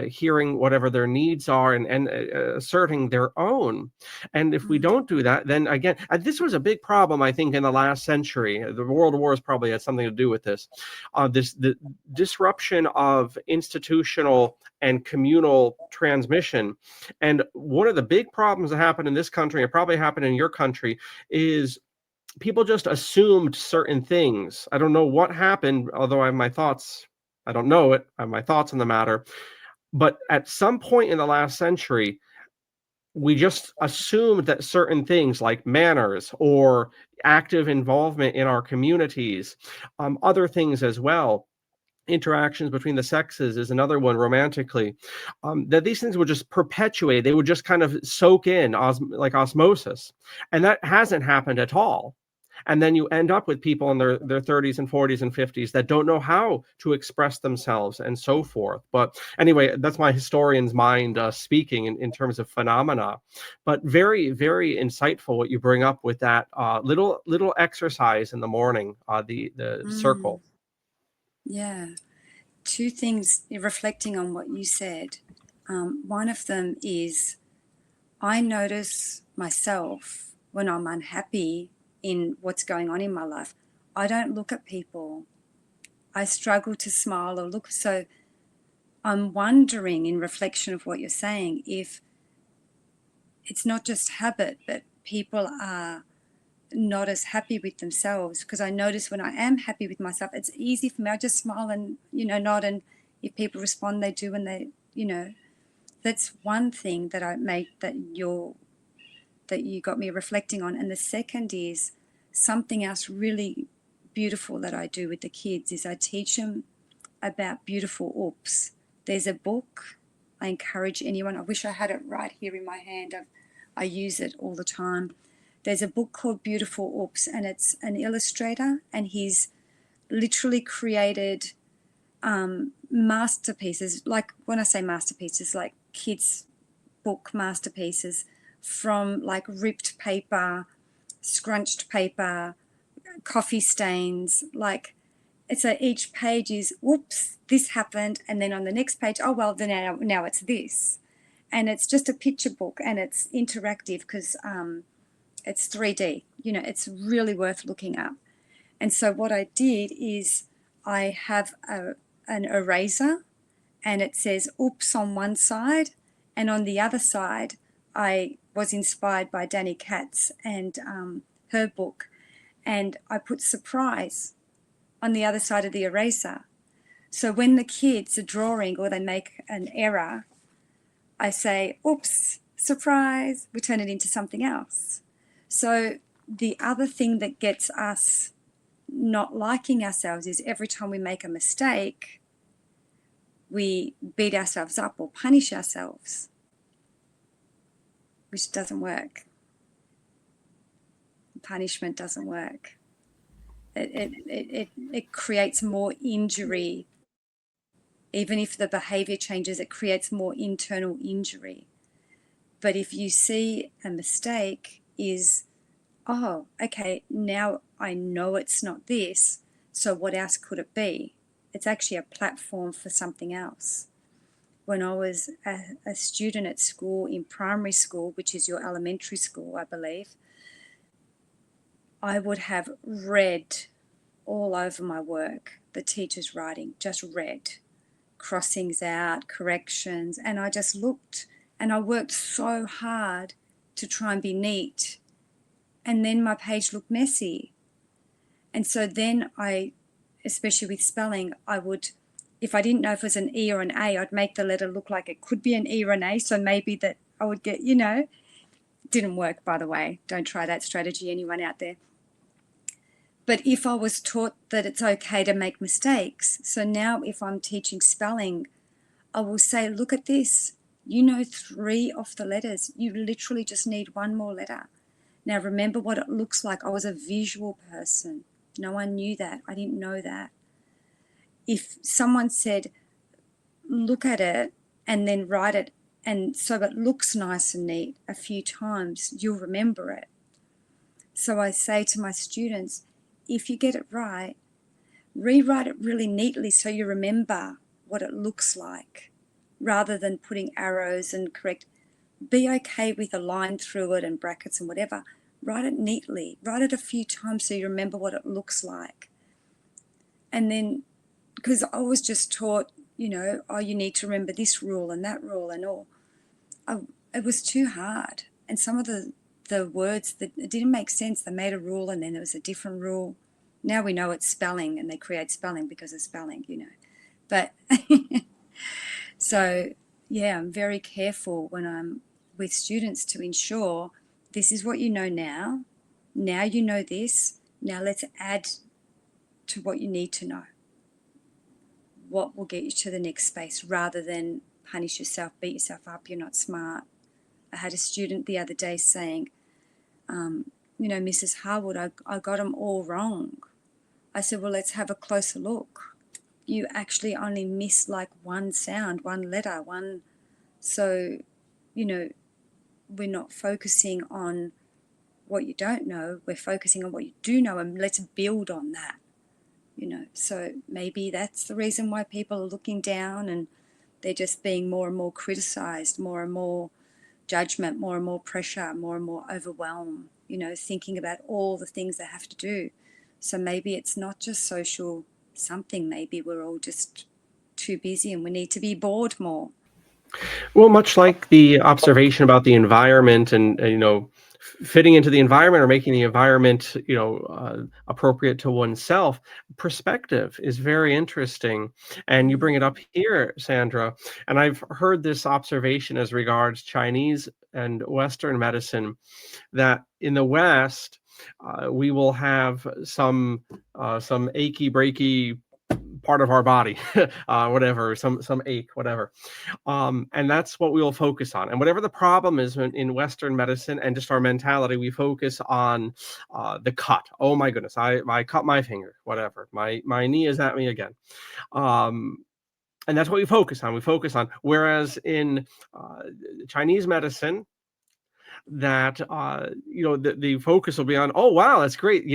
hearing whatever their needs are, and asserting their own. And if we don't do that, then again, this was a big problem, I think, in the last century. The world wars probably had something to do with this. The disruption of institutional and communal transmission. And one of the big problems that happened in this country, and probably happened in your country, is people just assumed certain things. I don't know what happened, although I have my thoughts. I don't know it. I have my thoughts on the matter. But at some point in the last century, we just assumed that certain things like manners or active involvement in our communities, other things as well, interactions between the sexes is another one, romantically, that these things would just perpetuate. They would just kind of soak in like osmosis. And that hasn't happened at all. And then you end up with people in their 30s and 40s and 50s that don't know how to express themselves and so forth. But anyway, that's my historian's mind speaking in terms of phenomena. But very, very insightful what you bring up with that little exercise in the morning, the circle. Yeah. Two things reflecting on what you said. One of them is I notice myself when I'm unhappy in what's going on in my life. I don't look at people. I struggle to smile or look. So I'm wondering, in reflection of what you're saying, if it's not just habit, but people are not as happy with themselves. Because I notice when I am happy with myself, it's easy for me. I just smile and, nod. And if people respond, they do. And they, that's one thing that that you got me reflecting on. And the second is something else really beautiful that I do with the kids is I teach them about beautiful oops. There's a book. I encourage anyone. I wish I had it right here in my hand. I use it all the time. There's a book called Beautiful Oops, and it's an illustrator, and he's literally created masterpieces. Like when I say masterpieces, like kids' book masterpieces, from like ripped paper, scrunched paper, coffee stains. Like it's each page is, whoops, this happened, and then on the next page, oh well, then now it's this, and it's just a picture book, and it's interactive because it's 3D. It's really worth looking up. And so what I did is I have an eraser, and it says oops on one side, and on the other side I was inspired by Danny Katz and her book, and I put surprise on the other side of the eraser. So when the kids are drawing or they make an error, I say, oops, surprise, we turn it into something else. So the other thing that gets us not liking ourselves is every time we make a mistake, we beat ourselves up or punish ourselves, which doesn't work. punishment doesn't work. It creates more injury. Even if the behavior changes, it creates more internal injury. But if you see a mistake is, oh, okay, now I know it's not this, so what else could it be? It's actually a platform for something else. When I was a student at school, in primary school, which is your elementary school, I believe, I would have red all over my work, the teacher's writing, just red, crossings out, corrections, and I just looked and I worked so hard to try and be neat, and then my page looked messy. And so then I, especially with spelling, I would, if I didn't know if it was an E or an A, I'd make the letter look like it could be an E or an A, so maybe that I would get, didn't work, by the way. Don't try that strategy, anyone out there. But if I was taught that it's okay to make mistakes, so now if I'm teaching spelling, I will say, look at this. You know 3 of the letters. You literally just need 1 more letter. Now remember what it looks like. I was a visual person. No one knew that. I didn't know that. If someone said, look at it and then write it, and so it looks nice and neat a few times, you'll remember it. So I say to my students, if you get it right, rewrite it really neatly so you remember what it looks like, rather than putting arrows and correct. Be okay with a line through it and brackets and whatever. Write it neatly. Write it a few times so you remember what it looks like. And then, because I was just taught, oh, you need to remember this rule and that rule and all. It was too hard. And some of the words that it didn't make sense. They made a rule and then there was a different rule. Now we know it's spelling, and they create spelling because of spelling, But so, yeah, I'm very careful when I'm with students to ensure this is what you know now. Now you know this. Now let's add to what you need to know. What will get you to the next space, rather than punish yourself, beat yourself up, you're not smart. I had a student the other day saying, Mrs. Harwood, I got them all wrong. I said, well, let's have a closer look. You actually only missed like 1 sound, 1 letter, one. So, we're not focusing on what you don't know. We're focusing on what you do know, and let's build on that. So maybe that's the reason why people are looking down and they're just being more and more criticized, more and more judgment, more and more pressure, more and more overwhelm, thinking about all the things they have to do. So maybe it's not just social something. Maybe we're all just too busy and we need to be bored more. Well, much like the observation about the environment and, fitting into the environment or making the environment, appropriate to oneself, perspective is very interesting. And you bring it up here, Sandra. And I've heard this observation as regards Chinese and Western medicine, that in the West, we will have some achy breaky part of our body, whatever, some ache, whatever. And that's what we will focus on. And whatever the problem is in Western medicine and just our mentality, we focus on the cut. Oh my goodness, I cut my finger, whatever. My knee is at me again. And that's what we focus on. Whereas in Chinese medicine, that the focus will be on, oh wow, that's great.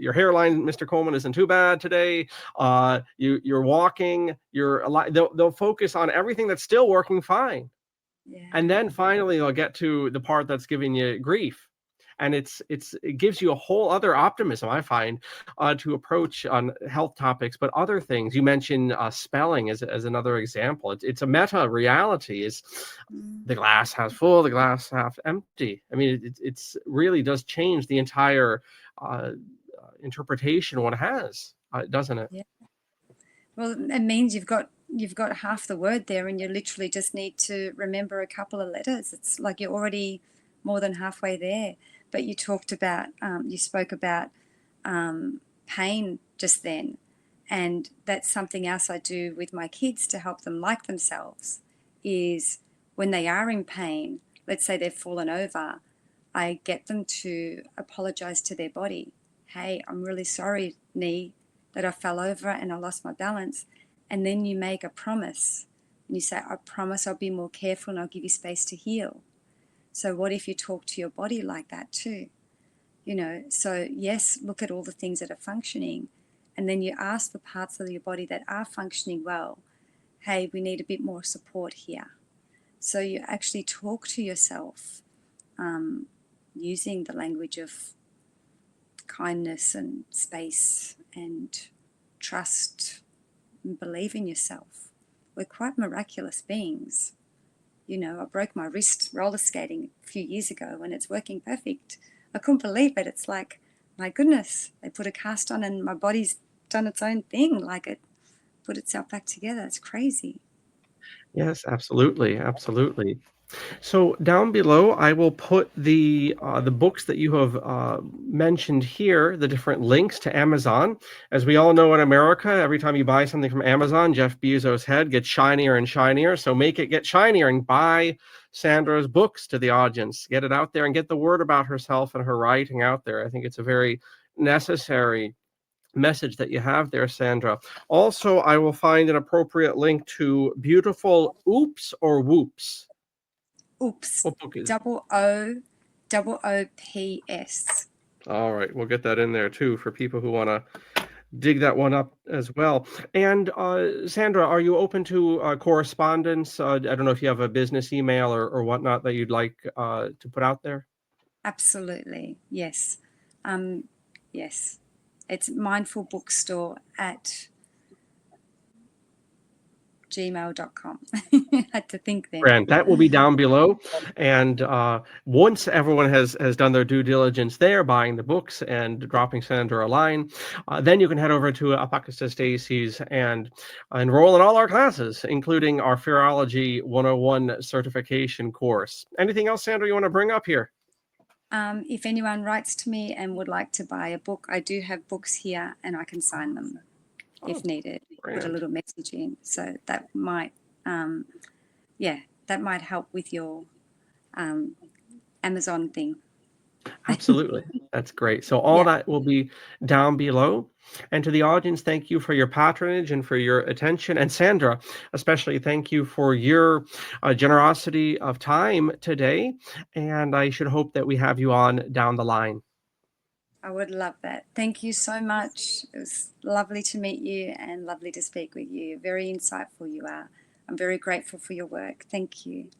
Your hairline, Mr. Coleman, isn't too bad today. You're walking. You're alive. They'll focus on everything that's still working fine, and then finally they'll get to the part that's giving you grief, and it gives you a whole other optimism, I find, to approach on health topics. But other things you mentioned, spelling as another example. It's a meta reality. Is the glass half full, the glass half empty? I mean, it's really does change the entire interpretation one has, doesn't it? Yeah. Well, it means you've got half the word there, and you literally just need to remember a couple of letters. It's like you're already more than halfway there. But you talked about, you spoke about pain just then, and that's something else I do with my kids to help them like themselves. Is when they are in pain, let's say they've fallen over, I get them to apologize to their body. Hey, I'm really sorry, knee, that I fell over and I lost my balance. And then you make a promise. And you say, I promise I'll be more careful and I'll give you space to heal. So what if you talk to your body like that too? You know, so yes, look at all the things that are functioning. And then you ask the parts of your body that are functioning well, hey, we need a bit more support here. So you actually talk to yourself using the language of kindness and space and trust and believe in yourself. We're quite miraculous beings. You know, I broke my wrist roller skating a few years ago and it's working perfect. I couldn't believe it. It's like, my goodness, they put a cast on and my body's done its own thing. Like it put itself back together. It's crazy. Yes, absolutely, absolutely. So down below, I will put the books that you have mentioned here, the different links to Amazon. As we all know in America, every time you buy something from Amazon, Jeff Bezos' head gets shinier and shinier. So make it get shinier and buy Sandra's books to the audience. Get it out there and get the word about herself and her writing out there. I think it's a very necessary message that you have there, Sandra. Also, I will find an appropriate link to Beautiful Oops or Whoops. Oops. What book is it? OOPS. All right, we'll get that in there too for people who want to dig that one up as well. And Sandra, are you open to correspondence? I don't know if you have a business email or whatnot that you'd like to put out there. Absolutely. Yes. Um, yes. It's mindfulbookstore@gmail.com. Had to think then. Grant, that will be down below. And once everyone has done their due diligence there, buying the books and dropping Sandra a line, then you can head over to ApocatastasisInstitute and enroll in all our classes, including our Phreology 101 certification course. Anything else, Sandra, you want to bring up here? If anyone writes to me and would like to buy a book, I do have books here and I can sign them if needed. Put a Grant. little message in. So that might, that might help with your Amazon thing. Absolutely. That's great. So all Yeah. that will be down below. And to the audience, thank you for your patronage and for your attention. And Sandra, especially thank you for your generosity of time today. And I should hope that we have you on down the line. I would love that. Thank you so much. It was lovely to meet you and lovely to speak with you. Very insightful you are. I'm very grateful for your work. Thank you.